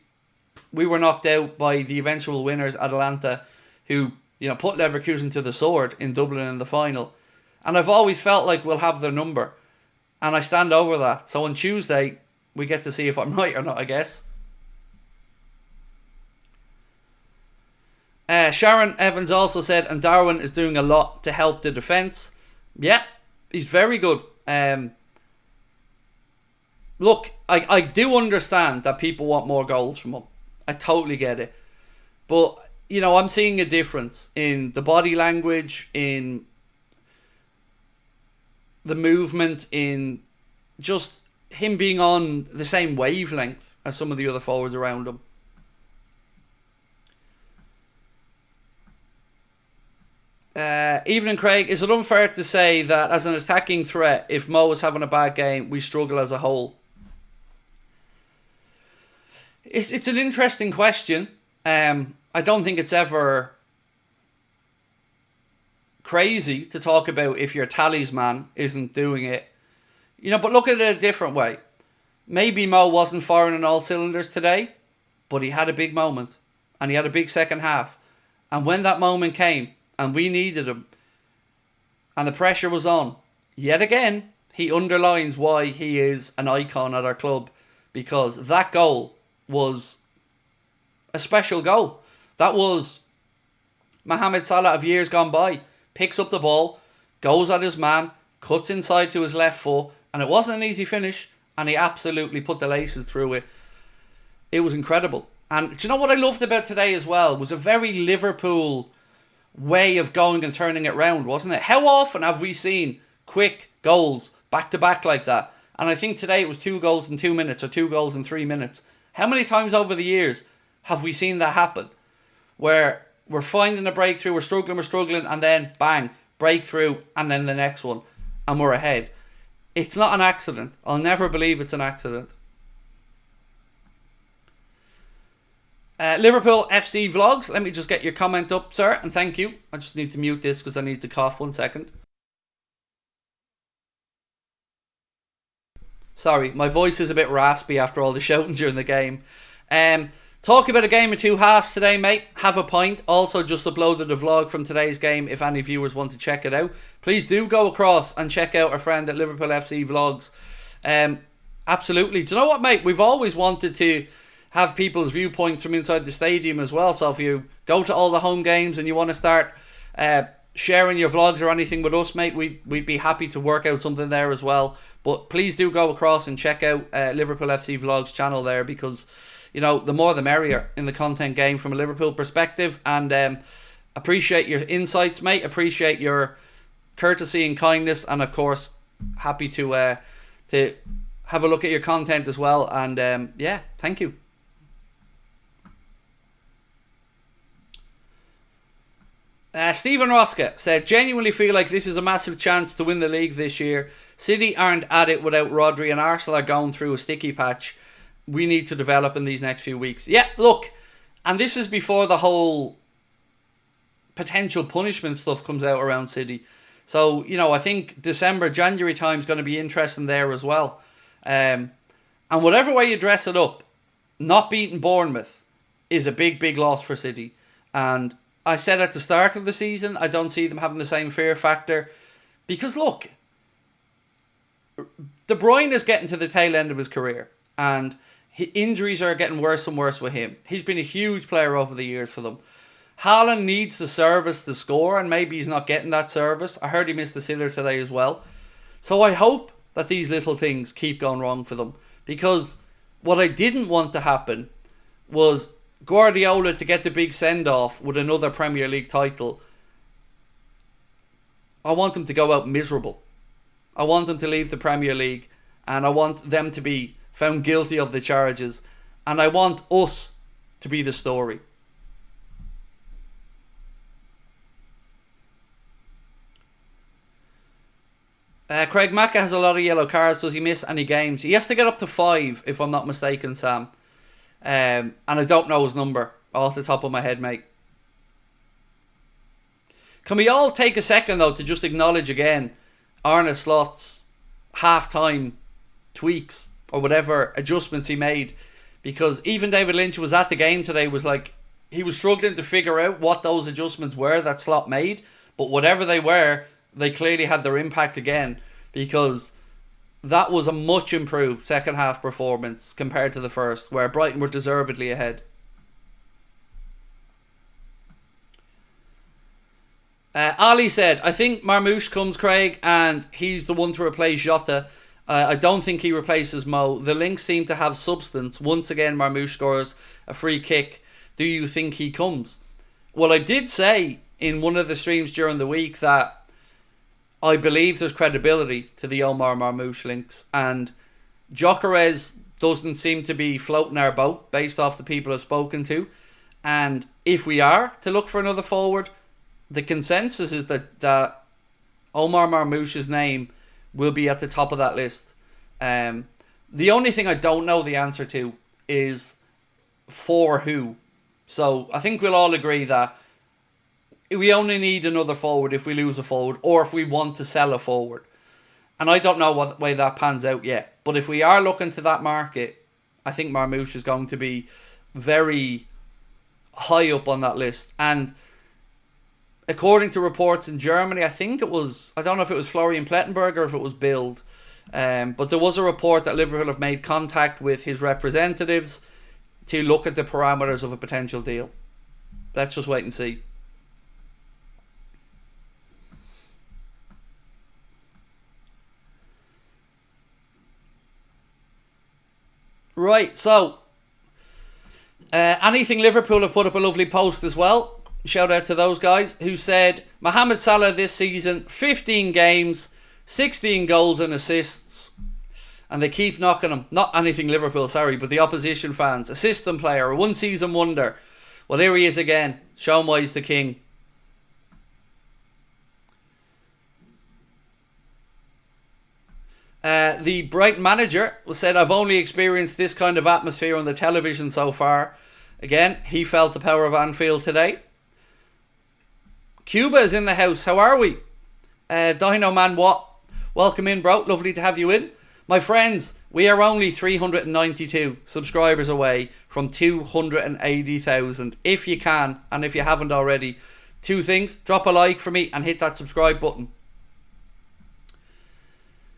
we were knocked out by the eventual winners, Atalanta, who, you know, put Leverkusen to the sword in Dublin in the final. And I've always felt like we'll have their number. And I stand over that. So on Tuesday, we get to see if I'm right or not, I guess. Sharon Evans also said, and Darwin is doing a lot to help the defence. Yeah, he's very good. Look, I do understand that people want more goals from him. I totally get it. But, you know, I'm seeing a difference in the body language, in the movement, in just him being on the same wavelength as some of the other forwards around him. Evening, Craig. Is it unfair to say that as an attacking threat, if Mo is having a bad game, we struggle as a whole? It's an interesting question. I don't think it's ever crazy to talk about if your talisman isn't doing it. You know, but look at it a different way. Maybe Mo wasn't firing on all cylinders today, but he had a big moment. And he had a big second half. And when that moment came, and we needed him, and the pressure was on, yet again, he underlines why he is an icon at our club. Because that goal was a special goal. That was Mohamed Salah of years gone by. Picks up the ball, goes at his man, cuts inside to his left foot, and it wasn't an easy finish, and he absolutely put the laces through it. It was incredible. And do you know what I loved about today as well? It was a very Liverpool way of going and turning it round, wasn't it? How often have we seen quick goals back to back like that? And I think today it was 2 goals in 2 minutes or 2 goals in 3 minutes. How many times over the years have we seen that happen? Where we're finding a breakthrough, we're struggling, and then bang, breakthrough, and then the next one, and we're ahead. It's not an accident. I'll never believe it's an accident. Liverpool FC vlogs. Let me just get your comment up, sir, and thank you. I just need to mute this because I need to cough 1 second. Sorry, my voice is a bit raspy after all the shouting during the game. Talk about a game of two halves today, mate. Have a pint. Also just uploaded a vlog from today's game if any viewers want to check it out. Please do go across and check out our friend at Liverpool FC vlogs. Absolutely. Do you know what, mate? We've always wanted to have people's viewpoints from inside the stadium as well. So if you go to all the home games and you want to start sharing your vlogs or anything with us, mate, we'd be happy to work out something there as well. But please do go across and check out Liverpool FC vlogs channel there, because you know, the more the merrier in the content game from a Liverpool perspective. And appreciate your insights, mate. Appreciate your courtesy and kindness, and of course happy to have a look at your content as well. And yeah, thank you. Stephen Rosca said, genuinely feel like this is a massive chance to win the league this year. City aren't at it without Rodri, and Arsenal are going through a sticky patch we need to develop in these next few weeks. Yeah, look, and this is before the whole potential punishment stuff comes out around City. So, you know, I think December, January time is going to be interesting there as well. And whatever way you dress it up, not beating Bournemouth is a big, big loss for City. And I said at the start of the season, I don't see them having the same fear factor. Because, look, De Bruyne is getting to the tail end of his career. And injuries are getting worse and worse with him. He's been a huge player over the years for them. Haaland needs the service to score, and maybe he's not getting that service. I heard he missed the sitter today as well. So I hope that these little things keep going wrong for them. Because what I didn't want to happen was Guardiola to get the big send-off with another Premier League title. I want him to go out miserable. I want him to leave the Premier League, and I want them to be found guilty of the charges, and I want us to be the story. Craig Macca has a lot of yellow cards. Does he miss any games? He has to get up to 5, if I'm not mistaken, Sam. And I don't know his number off the top of my head, mate. Can we all take a second, though, to just acknowledge again Arne Slot's half-time tweaks or whatever adjustments he made? Because even David Lynch was at the game today, was like, he was struggling to figure out what those adjustments were that Slot made. But whatever they were, they clearly had their impact again, because that was a much improved second half performance compared to the first, where Brighton were deservedly ahead. Ali said, I think Marmoush comes, Craig, and he's the one to replace Jota. I don't think he replaces Mo. The links seem to have substance. Once again, Marmoush scores a free kick. Do you think he comes? Well, I did say in one of the streams during the week that I believe there's credibility to the Omar Marmoush links, and Gyökeres doesn't seem to be floating our boat based off the people I've spoken to. And if we are to look for another forward, the consensus is that Omar Marmoush's name will be at the top of that list. The only thing I don't know the answer to is for who. So I think we'll all agree that we only need another forward if we lose a forward, or if we want to sell a forward. And I don't know what way that pans out yet. But if we are looking to that market, I think Marmoush is going to be very high up on that list. And according to reports in Germany, I think it was, I don't know if it was Florian Plettenberg or if it was Bild, but there was a report that Liverpool have made contact with his representatives to look at the parameters of a potential deal. Let's just wait and see. Right, so Anything Liverpool have put up a lovely post as well. Shout out to those guys who said Mohamed Salah this season, 15 games, 16 goals and assists. And they keep knocking him. Not anything Liverpool, sorry, but the opposition fans. Assistant player, a one-season wonder. Well, here he is again. Show him why he's the king. The Brighton manager said, I've only experienced this kind of atmosphere on the television so far. Again, he felt the power of Anfield today. Cuba is in the house. How are we? Dino Man What? Welcome in, bro. Lovely to have you in. My friends, we are only 392 subscribers away from 280,000. If you can, and if you haven't already, two things. Drop a like for me and hit that subscribe button.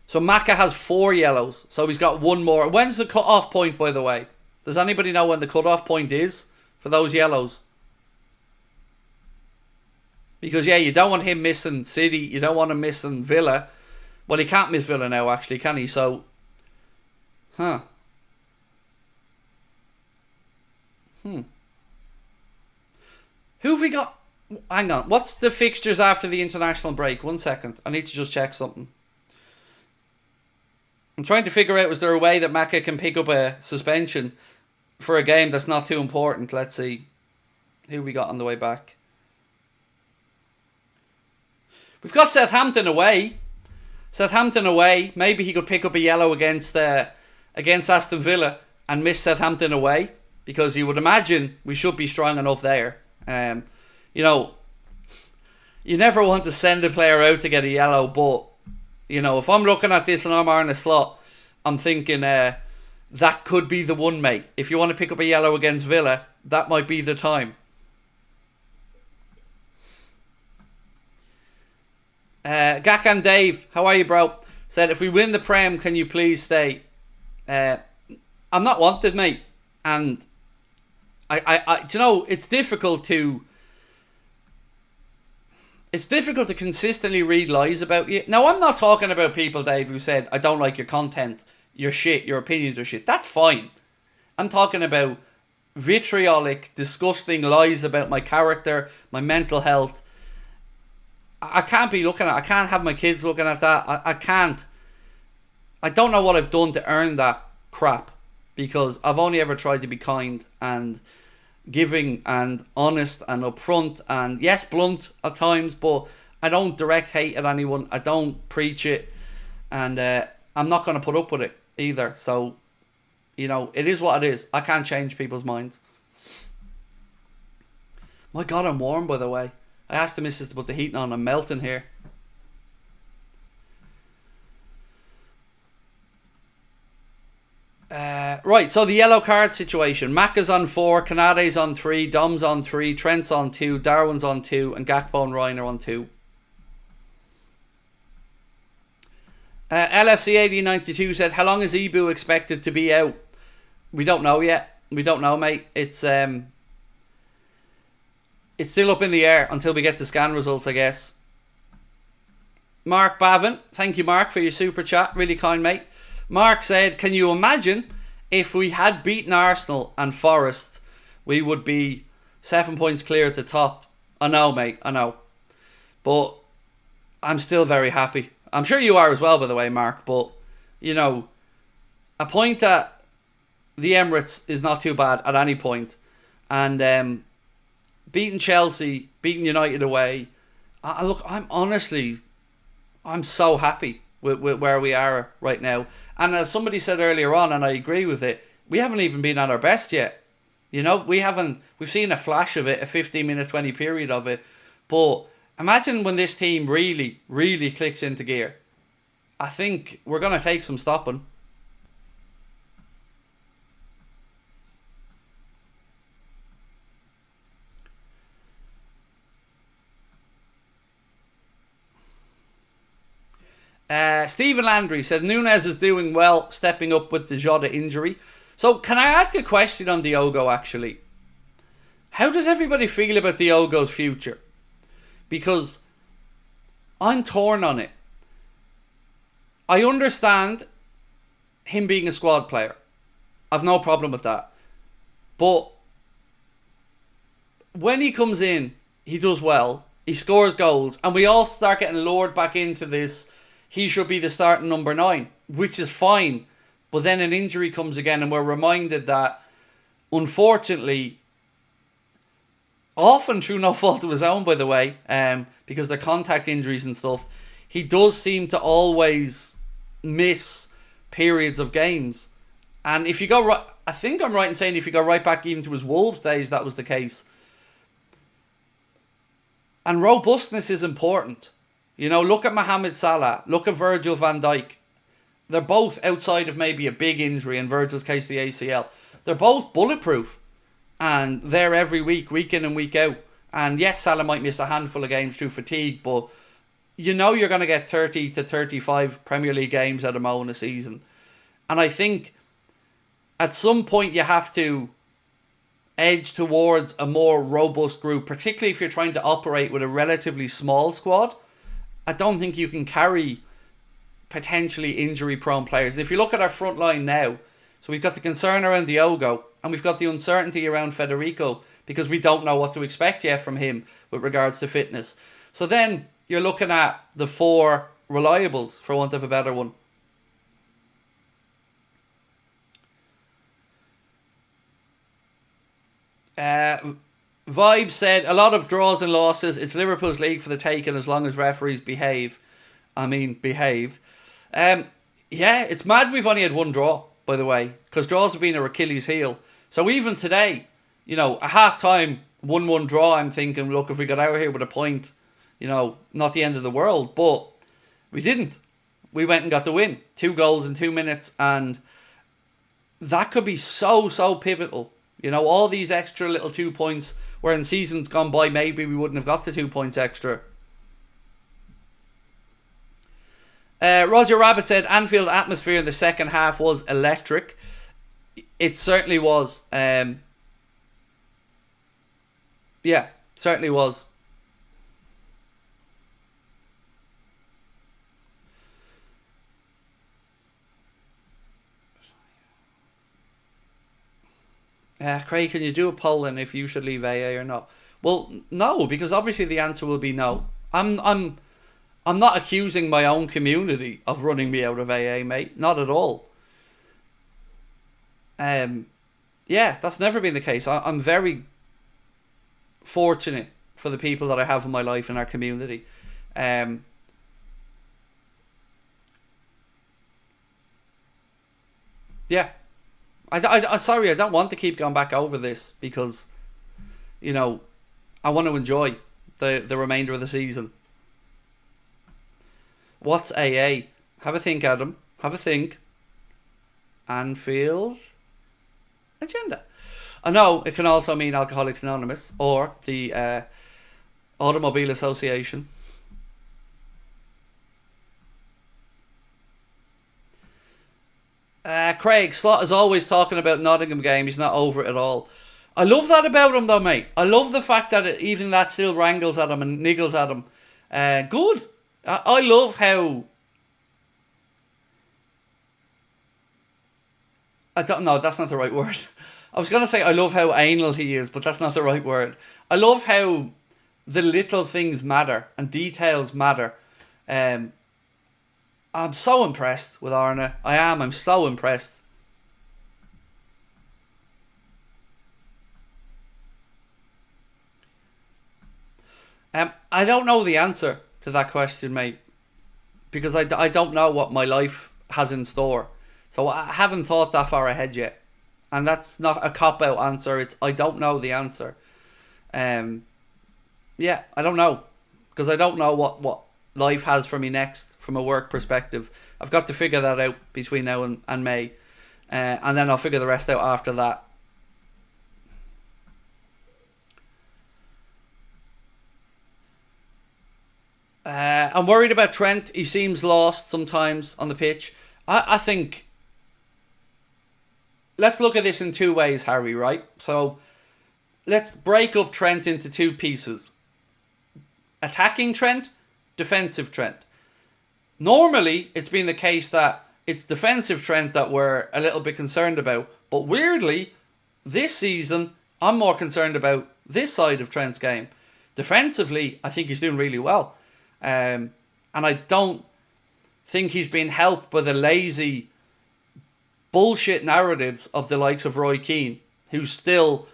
So Maka has 4 yellows, so he's got one more. When's the cut-off point, by the way? Does anybody know when the cut-off point is for those yellows? Because, yeah, you don't want him missing City. You don't want him missing Villa. Well, he can't miss Villa now, actually, can he? So, Who have we got? Hang on. What's the fixtures after the international break? 1 second. I need to just check something. I'm trying to figure out, is there a way that Maka can pick up a suspension for a game that's not too important? Let's see. Who have we got on the way back? We've got Southampton away. Southampton away. Maybe he could pick up a yellow against Aston Villa and miss Southampton away, because you would imagine we should be strong enough there. You know, you never want to send a player out to get a yellow, but you know, if I'm looking at this and I'm ARNE slot, I'm thinking that could be the one, mate. If you want to pick up a yellow against Villa, that might be the time. Gakan Dave, how are you, bro? Said, if we win the Prem, can you please stay? I'm not wanted, mate. And I you know, it's difficult to consistently read lies about you. Now, I'm not talking about people, Dave, who said, I don't like your content, you're shit, your opinions are shit. That's fine. I'm talking about vitriolic, disgusting lies about my character, my mental health. I can't be looking at, I can't have my kids looking at that. I can't. I don't know what I've done to earn that crap, because I've only ever tried to be kind and giving and honest and upfront and, yes, blunt at times, but I don't direct hate at anyone. I don't preach it, and I'm not going to put up with it either. So, you know, it is what it is. I can't change people's minds. My God, I'm warm, by the way. I asked the missus to put the heating on. I'm melting here. Right, so the yellow card situation. Maka's on 4, Kanade's on 3, Dom's on 3, Trent's on 2, Darwin's on 2, and Gakpo and Ryan are on 2. LFC 8092 said, how long is Ibu expected to be out? We don't know yet. We don't know, mate. It's still up in the air until we get the scan results, I guess. Mark Bavin, thank you, Mark, for your super chat. Really kind, mate. Mark said, can you imagine if we had beaten Arsenal and Forest, we would be 7 points clear at the top? I know, mate, I know. But I'm still very happy. I'm sure you are as well, by the way, Mark. But, you know, a point at the Emirates is not too bad at any point. And beating Chelsea, beating United away, look, I'm so happy with where we are right now. And as somebody said earlier on, and I agree with it, we haven't even been at our best yet. You know, we've seen a flash of it, a 15-minute, 20 period of it. But imagine when this team really, really clicks into gear. I think we're going to take some stopping. Stephen Landry said Núñez is doing well, stepping up with the Jota injury. So can I ask a question on Diogo, actually? How does everybody feel about Diogo's future? Because I'm torn on it. I understand him being a squad player. I've no problem with that. But when he comes in, he does well. He scores goals. And we all start getting lured back into this. He should be the starting number 9, which is fine. But then an injury comes again, and we're reminded that, unfortunately, often through no fault of his own, by the way, because they're contact injuries and stuff, he does seem to always miss periods of games. And if you go right, I think I'm right in saying if you go right back even to his Wolves days, that was the case. And robustness is important. You know, look at Mohamed Salah, look at Virgil van Dijk. They're both outside of maybe a big injury, in Virgil's case the ACL. They're both bulletproof. And they're every week, week in and week out. And yes, Salah might miss a handful of games through fatigue, but you know you're going to get 30 to 35 Premier League games at a mo in a season. And I think at some point you have to edge towards a more robust group, particularly if you're trying to operate with a relatively small squad. I don't think you can carry potentially injury-prone players. And if you look at our front line now, so we've got the concern around Diogo, and we've got the uncertainty around Federico, because we don't know what to expect yet from him with regards to fitness. So then you're looking at the four reliables, for want of a better one. Vibe said, a lot of draws and losses. It's Liverpool's league for the taking as long as referees behave. Behave. Yeah, it's mad we've only had one draw, by the way, because draws have been our Achilles heel. So even today, you know, a half-time 1-1 draw, I'm thinking, look, if we got out here with a point, you know, not the end of the world. But we didn't. We went and got the win. 2 goals in 2 minutes, and that could be so pivotal. You know, all these extra little 2 points, where in seasons gone by, maybe we wouldn't have got the 2 points extra. Roger Rabbit said, Anfield atmosphere in the second half was electric. It certainly was. Yeah, certainly was. Craig, can you do a poll on if you should leave AA or not? Well, no, because obviously the answer will be no. I'm not accusing my own community of running me out of AA, mate. Not at all. Yeah, that's never been the case. I'm very fortunate for the people that I have in my life in our community. Yeah. Sorry, I don't want to keep going back over this because, you know, I want to enjoy the remainder of the season. What's AA? Have a think, Adam. Have a think. Anfield Agenda. I know it can also mean Alcoholics Anonymous or the Automobile Association. Craig, Slot is always talking about Nottingham game. He's not over it at all. I love that about him though, mate. I love the fact that even that still wrangles at him and niggles at him. Good. I love how... I don't know, that's not the right word. I was going to say I love how anal he is, but that's not the right word. I love how the little things matter and details matter. I'm so impressed with ARNE. I'm so impressed. I don't know the answer to that question, mate, because I don't know what my life has in store. So I haven't thought that far ahead yet. And that's not a cop-out answer. It's I don't know the answer. Yeah, I don't know. Because I don't know what life has for me next from a work perspective. I've got to figure that out between now and May. And then I'll figure the rest out after that. I'm worried about Trent. He seems lost sometimes on the pitch. I think... Let's look at this in 2 ways, Harry, right? So, let's break up Trent into 2 pieces. Attacking Trent, defensive Trent. Normally, it's been the case that it's defensive Trent that we're a little bit concerned about. But weirdly, this season, I'm more concerned about this side of Trent's game. Defensively, I think he's doing really well. And I don't think he's been helped by the lazy bullshit narratives of the likes of Roy Keane, who's still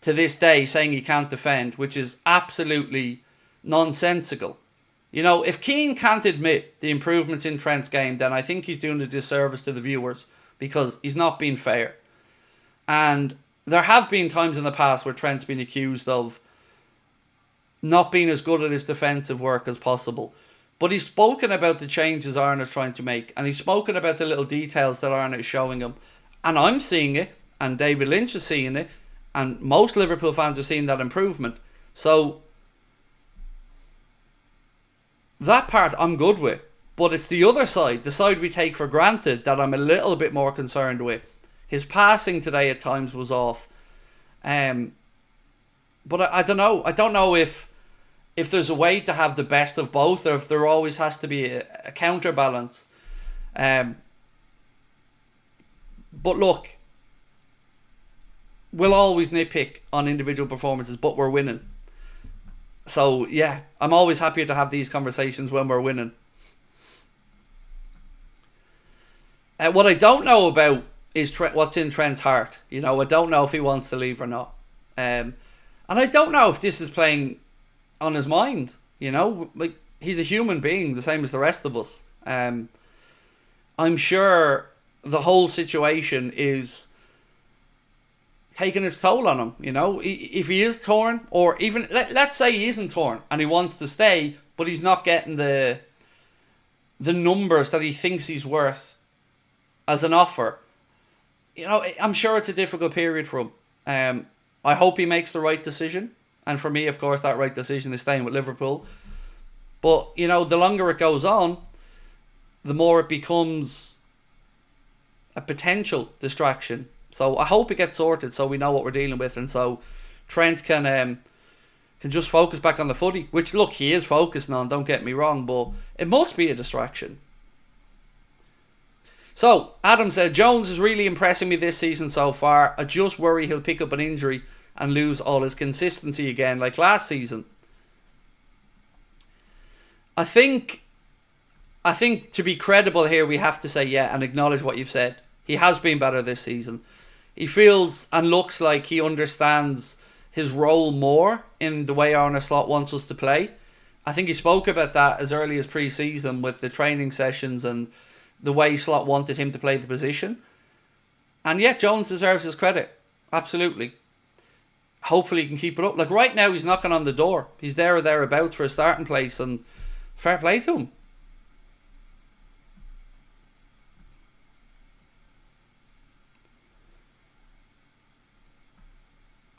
to this day saying he can't defend, which is absolutely nonsensical. You know, if Keane can't admit the improvements in Trent's game, then I think he's doing a disservice to the viewers, because he's not being fair. And there have been times in the past where Trent's been accused of not being as good at his defensive work as possible. But he's spoken about the changes ARNE is trying to make, and he's spoken about the little details that ARNE is showing him. And I'm seeing it, and David Lynch is seeing it, and most Liverpool fans are seeing that improvement. So that part I'm good with. But it's the other side, the side we take for granted, that I'm a little bit more concerned with. His passing today at times was off. But I don't know. I don't know if there's a way to have the best of both, or if there always has to be a counterbalance. But look, we'll always nitpick on individual performances, but we're winning. So yeah, I'm always happier to have these conversations when we're winning. What I don't know about is what's in Trent's heart. You know, I don't know if he wants to leave or not. And I don't know if this is playing on his mind. You know, like, he's a human being, the same as the rest of us. I'm sure the whole situation is taking its toll on him. You know, if he is torn, or even let's say he isn't torn and he wants to stay, but he's not getting the numbers that he thinks he's worth as an offer. You know, I'm sure it's a difficult period for him. I hope he makes the right decision. And for me, of course, that right decision is staying with Liverpool. But, you know, the longer it goes on, the more it becomes a potential distraction. So I hope it gets sorted so we know what we're dealing with. And so Trent can just focus back on the footy. Which, look, he is focusing on, don't get me wrong. But it must be a distraction. So, Adam said, Jones is really impressing me this season so far. I just worry he'll pick up an injury and lose all his consistency again like last season. I think to be credible here, we have to say yeah and acknowledge what you've said. He has been better this season. He feels and looks like he understands his role more in the way Arne Slot wants us to play. I think he spoke about that as early as pre-season with the training sessions and the way Slot wanted him to play the position. And yet Jones deserves his credit. Absolutely. Hopefully he can keep it up. Like right now he's knocking on the door. He's there or thereabouts for a starting place, and fair play to him.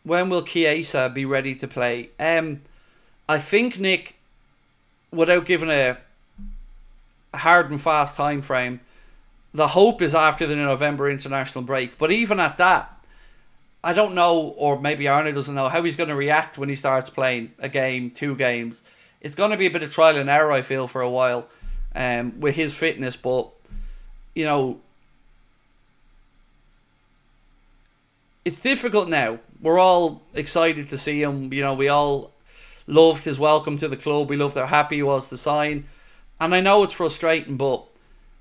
When will Chiesa be ready to play? I think, Nick, without giving a hard and fast time frame, the hope is after the November international break. But even at that, I don't know, or maybe Arne doesn't know how he's going to react when he starts playing a game, 2 games. It's going to be a bit of trial and error, I feel, for a while with his fitness. But, you know, it's difficult now. We're all excited to see him. You know, we all loved his welcome to the club. We loved how happy he was to sign. And I know it's frustrating, but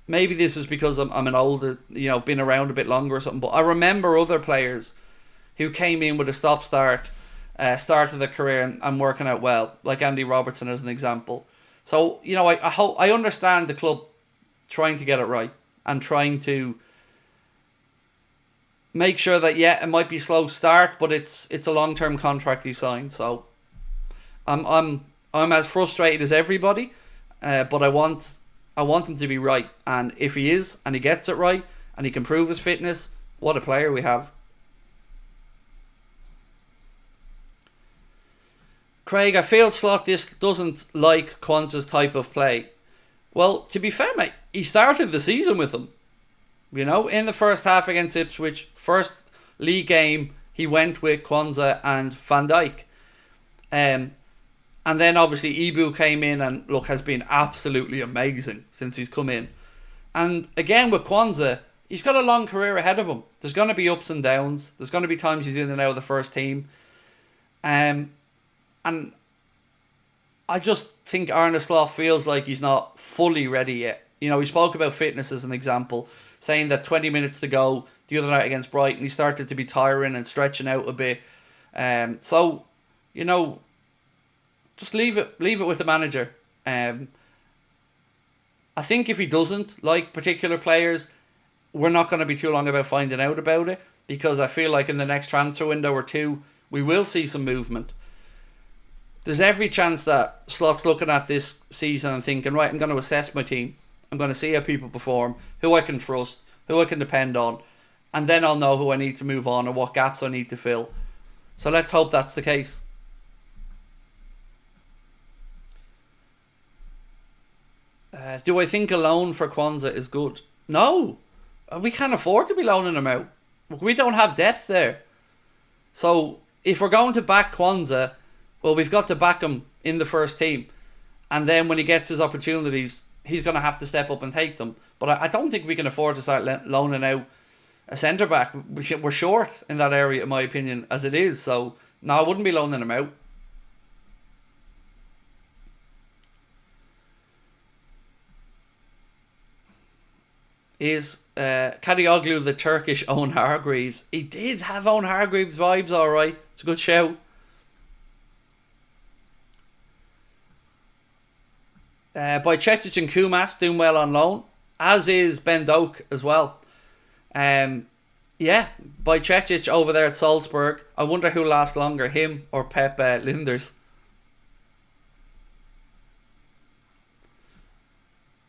maybe this is because I'm an older, you know, been around a bit longer or something. But I remember other players who came in with a stop-start start of their career and working out well, like Andy Robertson as an example. So, you know, I understand the club trying to get it right and trying to make sure that, yeah, it might be slow start, but it's a long-term contract he signed. So I'm as frustrated as everybody. But I want him to be right, and if he is and he gets it right and he can prove his fitness, what a player we have. Craig, I feel Slot doesn't like Kwanzaa's type of play. Well, to be fair, mate, he started the season with him. You know, in the first half against Ipswich, first league game, he went with Kwanzaa and Van Dijk. And then obviously Ibu came in and, look, has been absolutely amazing since he's come in. And again with Kwanzaa, he's got a long career ahead of him. There's going to be ups and downs. There's going to be times he's in and out of the first team. And I just think Arne Slot feels like he's not fully ready yet. We spoke about fitness as an example, saying that 20 minutes to go the other night against Brighton, he started to be tiring and stretching out a bit. So, just leave it with the manager. I think if he doesn't like particular players, we're not going to be too long about finding out about it, because I feel like in the next transfer window or two, we will see some movement. There's every chance that Slot's looking at this season and thinking, right, I'm going to assess my team. I'm going to see how people perform, who I can trust, who I can depend on, and then I'll know who I need to move on or what gaps I need to fill. So let's hope that's the case. Do I think a loan for Kwanzaa is good? No. We can't afford to be loaning him out. We don't have depth there. So if we're going to back Kwanzaa, well, we've got to back him in the first team. And then when he gets his opportunities, he's going to have to step up and take them. But I don't think we can afford to start loaning out a centre-back. We're short in that area, in my opinion, as it is. So, no, I wouldn't be loaning him out. Is Kadioglu the Turkish Owen Hargreaves? He did have Owen Hargreaves vibes, alright. It's a good shout. Bajcetic and Kumas doing well on loan, as is Ben Doak as well. Yeah, Bajcetic over there at Salzburg. I wonder who lasts longer, him or Pep Linders.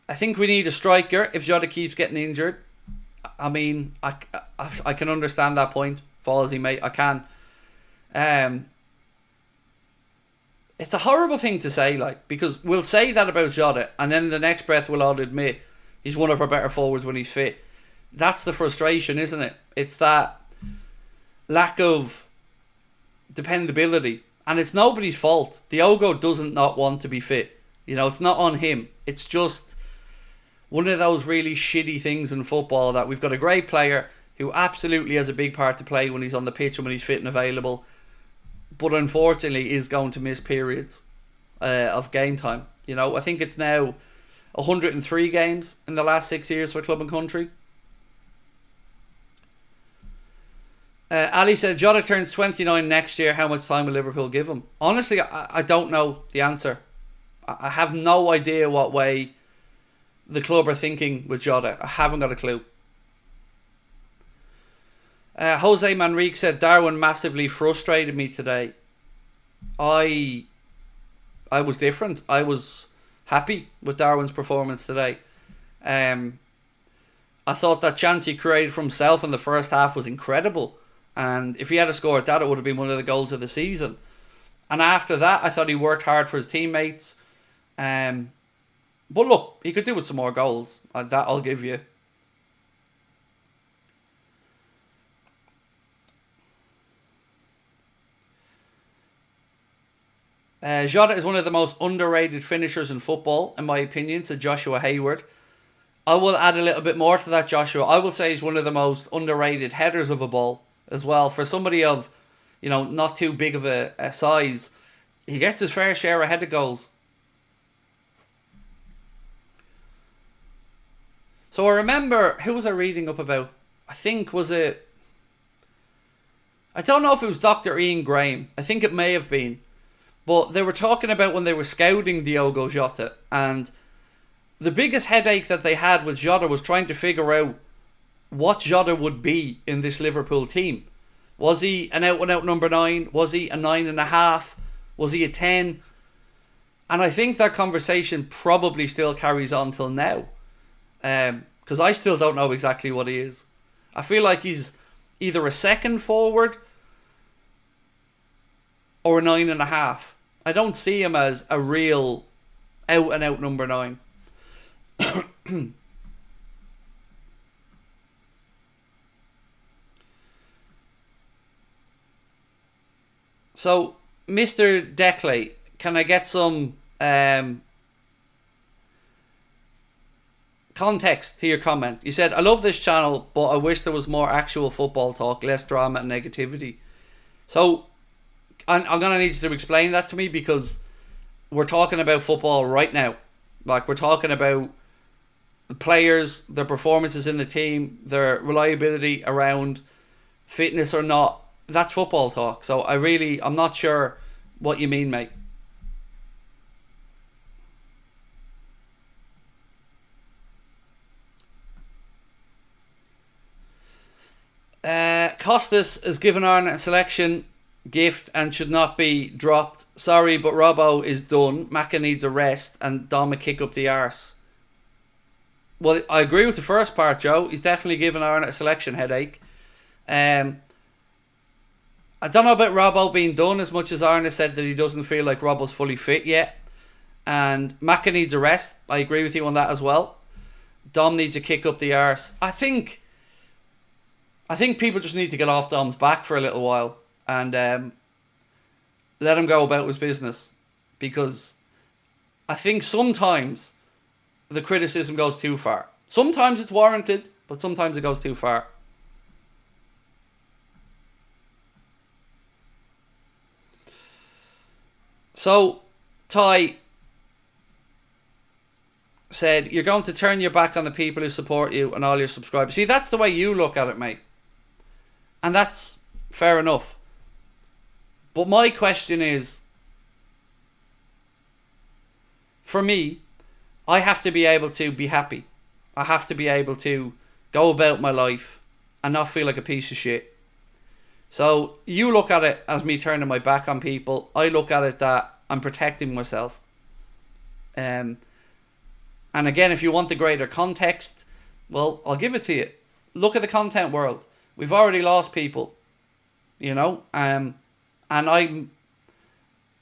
I think we need a striker if Jota keeps getting injured. I mean, I can understand that point, Fallsy, mate. I can. It's a horrible thing to say, like, because we'll say that about Jota, and then in the next breath we'll all admit he's one of our better forwards when he's fit. That's the frustration, isn't it? It's that lack of dependability. And it's nobody's fault. Diogo doesn't not want to be fit. It's not on him. It's just one of those really shitty things in football that we've got a great player who absolutely has a big part to play when he's on the pitch and when he's fit and available, but unfortunately is going to miss periods of game time. I think it's now 103 games in the last 6 years for club and country. Ali said, Jota turns 29 next year. How much time will Liverpool give him? Honestly, I don't know the answer. I have no idea what way the club are thinking with Jota. I haven't got a clue. Jose Manrique said, Darwin massively frustrated me today. I was different. I was happy with Darwin's performance today. I thought that chance he created for himself in the first half was incredible. And if he had scored that, it would have been one of the goals of the season. And after that, I thought he worked hard for his teammates. But look, he could do with some more goals. That I'll give you. Jota is one of the most underrated finishers in football, in my opinion, to Joshua Hayward. I will add a little bit more to that, Joshua. I will say he's one of the most underrated headers of a ball as well. For somebody of, not too big of a size, he gets his fair share of header goals. So I remember, who was I reading up about? I think, I don't know if it was Dr. Ian Graham. I think it may have been. But they were talking about when they were scouting Diogo Jota, and the biggest headache that they had with Jota was trying to figure out what Jota would be in this Liverpool team. Was he an out-and-out number 9? Was he a 9.5? Was he a 10? And I think that conversation probably still carries on till now. Because I still don't know exactly what he is. I feel like he's either a second forward or a 9.5. I don't see him as a real out-and-out number 9. So, Mr. Declay, can I get some context to your comment? You said, I love this channel, but I wish there was more actual football talk, less drama and negativity. So, I'm going to need you to explain that to me, because we're talking about football right now. Like, we're talking about the players, their performances in the team, their reliability around fitness or not. That's football talk. So I'm not sure what you mean, mate. Costas has given ARNE a selection gift and should not be dropped. Sorry, but Robbo is done. Macca needs a rest and Dom a kick up the arse. Well, I agree with the first part, Joe. He's definitely given ARNE a selection headache. I don't know about Robbo being done, as much as ARNE said that he doesn't feel like Robbo's fully fit yet. And Macca needs a rest. I agree with you on that as well. Dom needs a kick up the arse. I think people just need to get off Dom's back for a little while and let him go about his business. Because I think sometimes the criticism goes too far. Sometimes it's warranted, but sometimes it goes too far. So, Ty said, you're going to turn your back on the people who support you and all your subscribers. See, that's the way you look at it, mate. And that's fair enough. But my question is, for me, I have to be able to be happy. I have to be able to go about my life and not feel like a piece of shit. So you look at it as me turning my back on people. I look at it that I'm protecting myself. And again, if you want the greater context, well, I'll give it to you. Look at the content world. We've already lost people, you know, and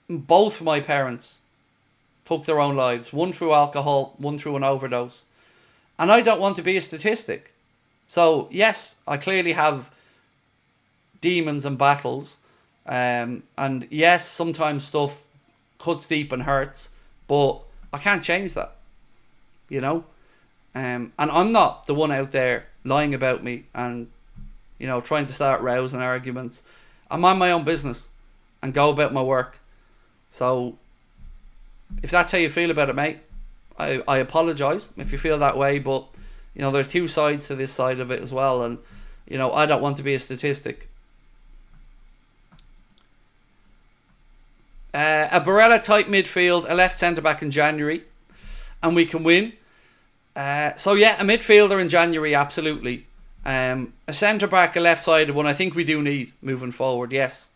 both my parents took their own lives, one through alcohol, one through an overdose. And I don't want to be a statistic. So, yes, I clearly have demons and battles. And yes, sometimes stuff cuts deep and hurts, but I can't change that, you know. And I'm not the one out there lying about me and, you know, trying to start rows and arguments. I'm on my own business and go about my work. So, if that's how you feel about it, mate, I apologise if you feel that way, but, you know, there are two sides to this side of it as well, and, you know, I don't want to be a statistic. A Barella-type midfield, a left centre-back in January, and we can win. So, yeah, a midfielder in January, absolutely. A centre-back, a left-sided one, I think we do need moving forward, yes.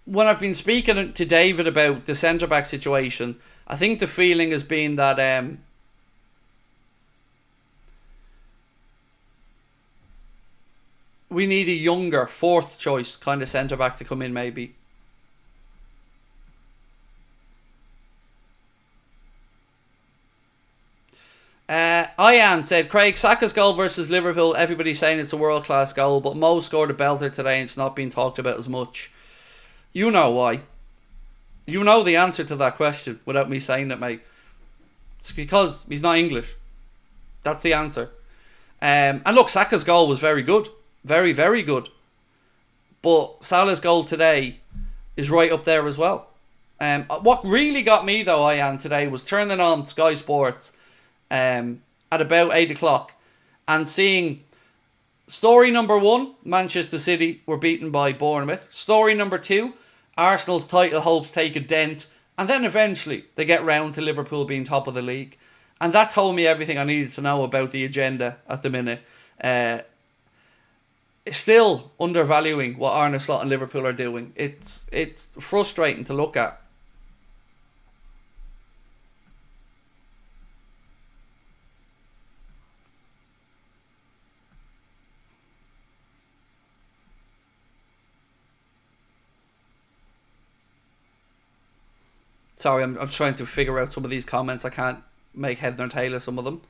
When I've been speaking to David about the centre-back situation, I think the feeling has been that we need a younger, fourth choice kind of centre-back to come in, maybe. Ian said, Craig, Saka's goal versus Liverpool, everybody's saying it's a world-class goal, but Mo scored a belter today and it's not being talked about as much. You know why. You know the answer to that question without me saying it, mate. It's because he's not English. That's the answer. And look, Saka's goal was very good. Very, very good. But Salah's goal today is right up there as well. What really got me, though, Ian, today was turning on Sky Sports at about 8 o'clock and seeing story number 1, Manchester City were beaten by Bournemouth. Story number 2, Arsenal's title hopes take a dent. And then eventually they get round to Liverpool being top of the league. And that told me everything I needed to know about the agenda at the minute. Still undervaluing what ARNE Slot and Liverpool are doing. It's frustrating to look at. Sorry, I'm trying to figure out some of these comments. I can't make head nor tail of some of them.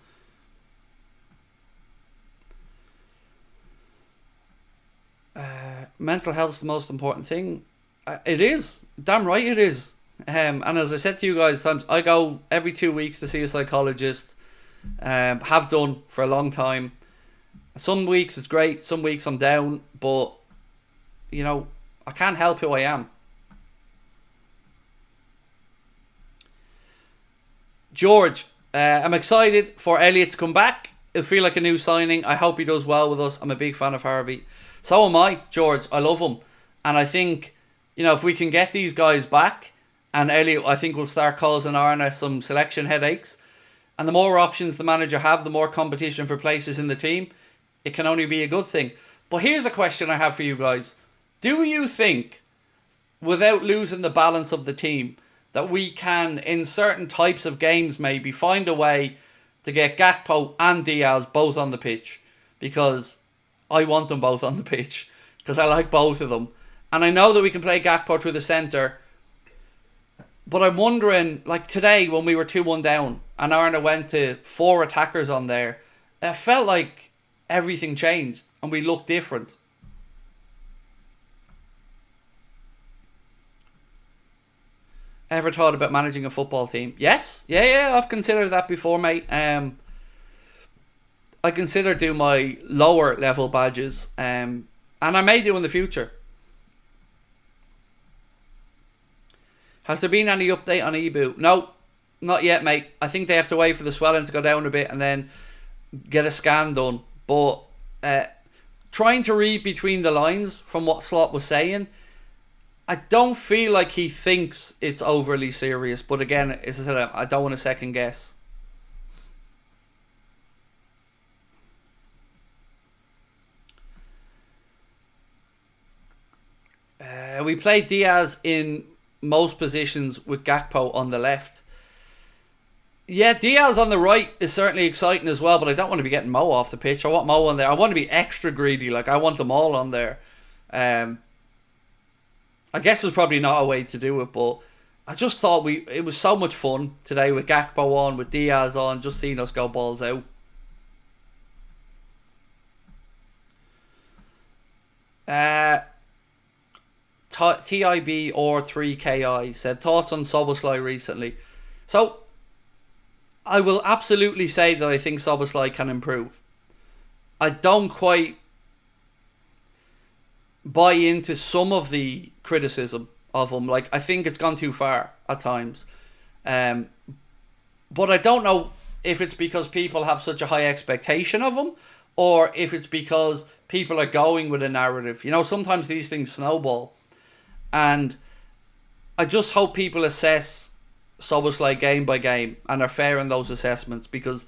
Mental health is the most important thing. It is. Damn right it is. And as I said to you guys, times I go every 2 weeks to see a psychologist. Have done for a long time. Some weeks it's great. Some weeks I'm down. But, you know, I can't help who I am. George, I'm excited for Elliot to come back. It'll feel like a new signing. I hope he does well with us. I'm a big fan of Harvey. So am I, George. I love him. And I think, if we can get these guys back, and Elliot, I think, will start causing ARNE some selection headaches. And the more options the manager have, the more competition for places in the team. It can only be a good thing. But here's a question I have for you guys. Do you think, without losing the balance of the team, that we can, in certain types of games maybe, find a way to get Gakpo and Diaz both on the pitch? Because I want them both on the pitch. Because I like both of them. And I know that we can play Gakpo through the centre. But I'm wondering, like today when we were 2-1 down and ARNE went to 4 attackers on there, it felt like everything changed and we looked different. Ever thought about managing a football team? Yes. Yeah, I've considered that before, mate. I consider doing my lower level badges, and I may do in the future. Has there been any update on Ibu? No, not yet, mate. I think they have to wait for the swelling to go down a bit and then get a scan done. But trying to read between the lines from what Slot was saying, I don't feel like he thinks it's overly serious. But again, as I said, I don't want to second guess. We played Diaz in most positions with Gakpo on the left. Yeah, Diaz on the right is certainly exciting as well, but I don't want to be getting Mo off the pitch. I want Mo on there. I want to be extra greedy. Like, I want them all on there. I guess there's probably not a way to do it, but I just thought it was so much fun today with Gakpo on, with Diaz on, just seeing us go balls out. TIB or 3KI said, thoughts on Szoboszlai recently. So, I will absolutely say that I think Szoboszlai can improve. I don't quite buy into some of the criticism of him. Like, I think it's gone too far at times. But I don't know if it's because people have such a high expectation of him, or if it's because people are going with a narrative. Sometimes these things snowball. And I just hope people assess Szoboszlai game by game and are fair in those assessments, because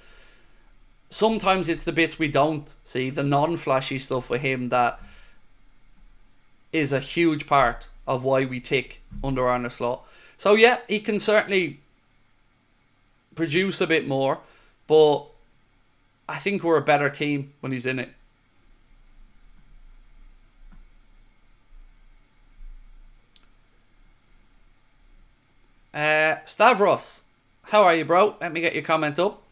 sometimes it's the bits we don't see, the non-flashy stuff with him, that is a huge part of why we tick under ARNE Slot. So yeah, he can certainly produce a bit more, but I think we're a better team when he's in it. Stavros, how are you, bro? Let me get your comment up.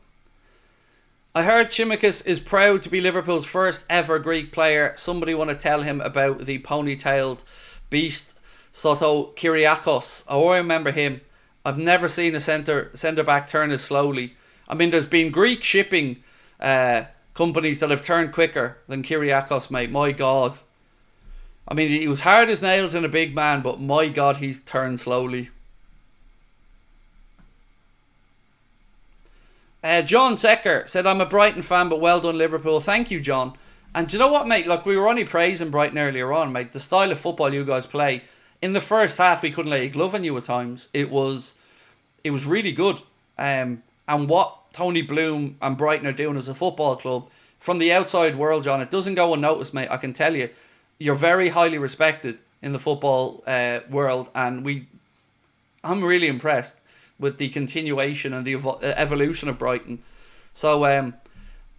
I heard Tsimikas is proud to be Liverpool's first ever Greek player. Somebody want to tell him about the ponytailed beast Soto Kyriakos. Oh, I remember him. I've never seen a centre back turn as slowly. I mean, there's been Greek shipping companies that have turned quicker than Kyriakos, mate. My God. I mean, he was hard as nails and a big man, but my God, he's turned slowly. John Secker said, I'm a Brighton fan, but well done, Liverpool. Thank you, John. And do you know what, mate? Look, we were only praising Brighton earlier on, mate. The style of football you guys play. In the first half, we couldn't lay a glove on you at times. It was really good. And what Tony Bloom and Brighton are doing as a football club, from the outside world, John, it doesn't go unnoticed, mate. I can tell you. You're very highly respected in the football world. And I'm really impressed with the continuation and the evolution of Brighton. So,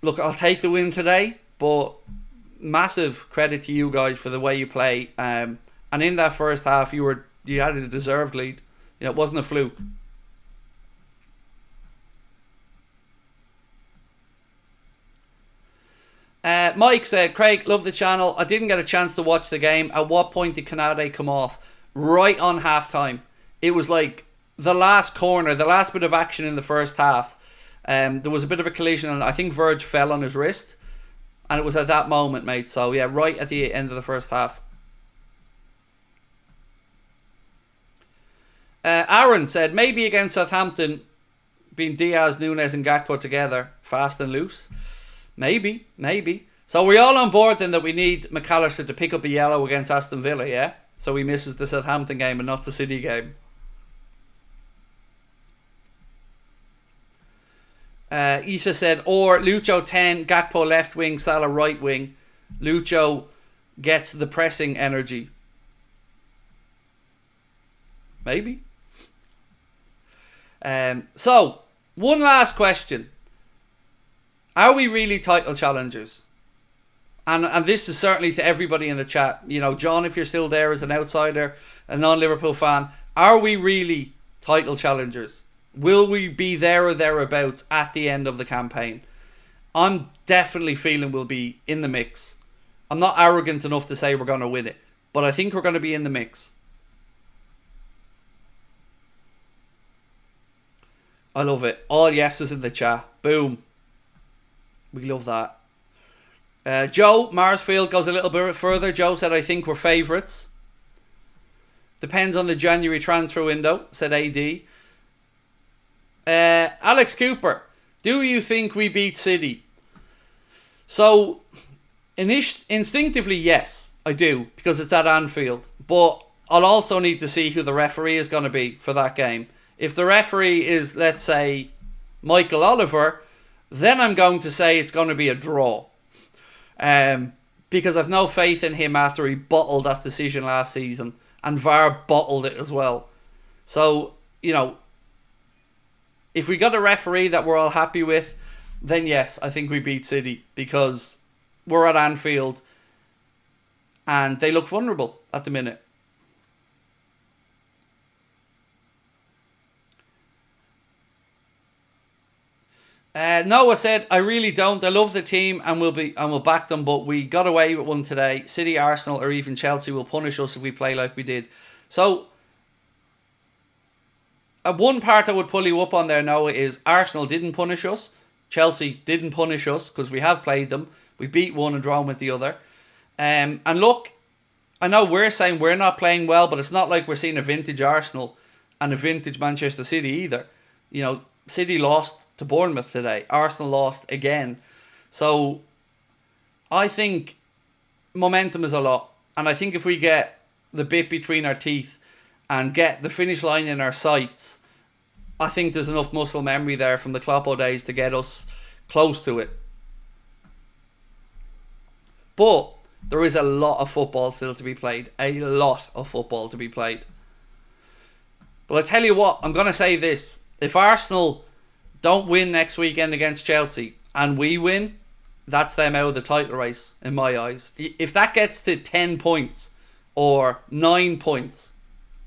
look, I'll take the win today, but massive credit to you guys for the way you play. And in that first half, you had a deserved lead. It wasn't a fluke. Mike said, Craig, love the channel. I didn't get a chance to watch the game. At what point did Canade come off? Right on half time. It was like the last corner, the last bit of action in the first half. There was a bit of a collision, and I think Verge fell on his wrist, and it was at that moment, mate. So yeah, right at the end of the first half. Aaron said, maybe against Southampton being Diaz, Nunes and Gakpo together, fast and loose? Maybe. So we're all on board then that we need McAllister to pick up a yellow against Aston Villa, yeah? So he misses the Southampton game and not the City game. Issa said, or Lucho 10, Gakpo left wing, Salah right wing. Lucho gets the pressing energy. Maybe. So, one last question. Are we really title challengers? And this is certainly to everybody in the chat. You know, John, if you're still there as an outsider, a non-Liverpool fan, are we really title challengers? Will we be there or thereabouts at the end of the campaign? I'm definitely feeling we'll be in the mix. I'm not arrogant enough to say we're going to win it, but I think we're going to be in the mix. I love it. All yeses in the chat. Boom. We love that. Joe Marsfield goes a little bit further. Joe said, I think we're favourites. Depends on the January transfer window, said AD. Alex Cooper, do you think we beat City? So, instinctively, yes, I do, because it's at Anfield. But I'll also need to see who the referee is going to be for that game. If the referee is, let's say, Michael Oliver, then I'm going to say it's going to be a draw. Because I've no faith in him after he bottled that decision last season. And VAR bottled it as well. So, you know, if we got a referee that we're all happy with, then yes, I think we beat City. Because we're at Anfield and they look vulnerable at the minute. Noah said, I really don't. I love the team and we'll back them, but we got away with one today. City, Arsenal, or even Chelsea will punish us if we play like we did. So, one part I would pull you up on there, Noah, is Arsenal didn't punish us. Chelsea didn't punish us because we have played them. We beat one and drawn with the other. And look, I know we're saying we're not playing well, but it's not like we're seeing a vintage Arsenal and a vintage Manchester City either. You know, City lost to Bournemouth today. Arsenal lost again. So, I think momentum is a lot. And I think if we get the bit between our teeth and get the finish line in our sights, I think there's enough muscle memory there from the Kloppo days to get us close to it. But there is a lot of football still to be played. A lot of football to be played. But I tell you what, I'm going to say this. If Arsenal don't win next weekend against Chelsea and we win, that's them out of the title race in my eyes. If that gets to 10 points or 9 points,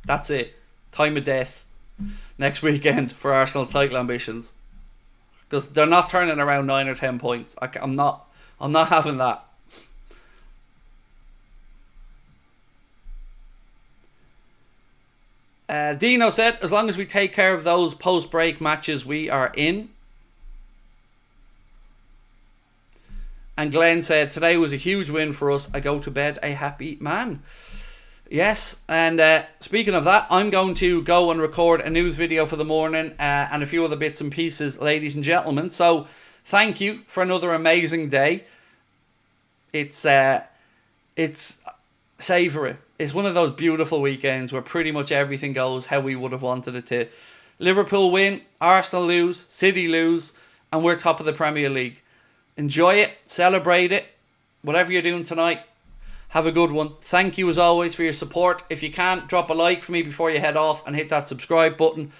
that's it. Time of death next weekend for Arsenal's title ambitions. Because they're not turning around 9 or 10 points. I'm not having that. Dino said, as long as we take care of those post-break matches, we are in. And Glenn said, today was a huge win for us. I go to bed a happy man. Yes, and speaking of that, I'm going to go and record a news video for the morning and a few other bits and pieces, ladies and gentlemen. So, thank you for another amazing day. It's savoury. It's one of those beautiful weekends where pretty much everything goes how we would have wanted it to. Liverpool win, Arsenal lose, City lose, and we're top of the Premier League. Enjoy it, celebrate it, whatever you're doing tonight. Have a good one. Thank you as always for your support. If you can, drop a like for me before you head off and hit that subscribe button.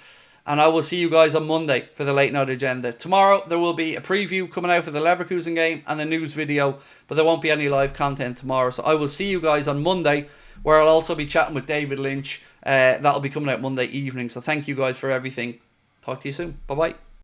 And I will see you guys on Monday for the Late Night Agenda. Tomorrow there will be a preview coming out for the Leverkusen game and a news video, but there won't be any live content tomorrow. So I will see you guys on Monday, where I'll also be chatting with David Lynch. That'll be coming out Monday evening. So thank you guys for everything. Talk to you soon. Bye-bye.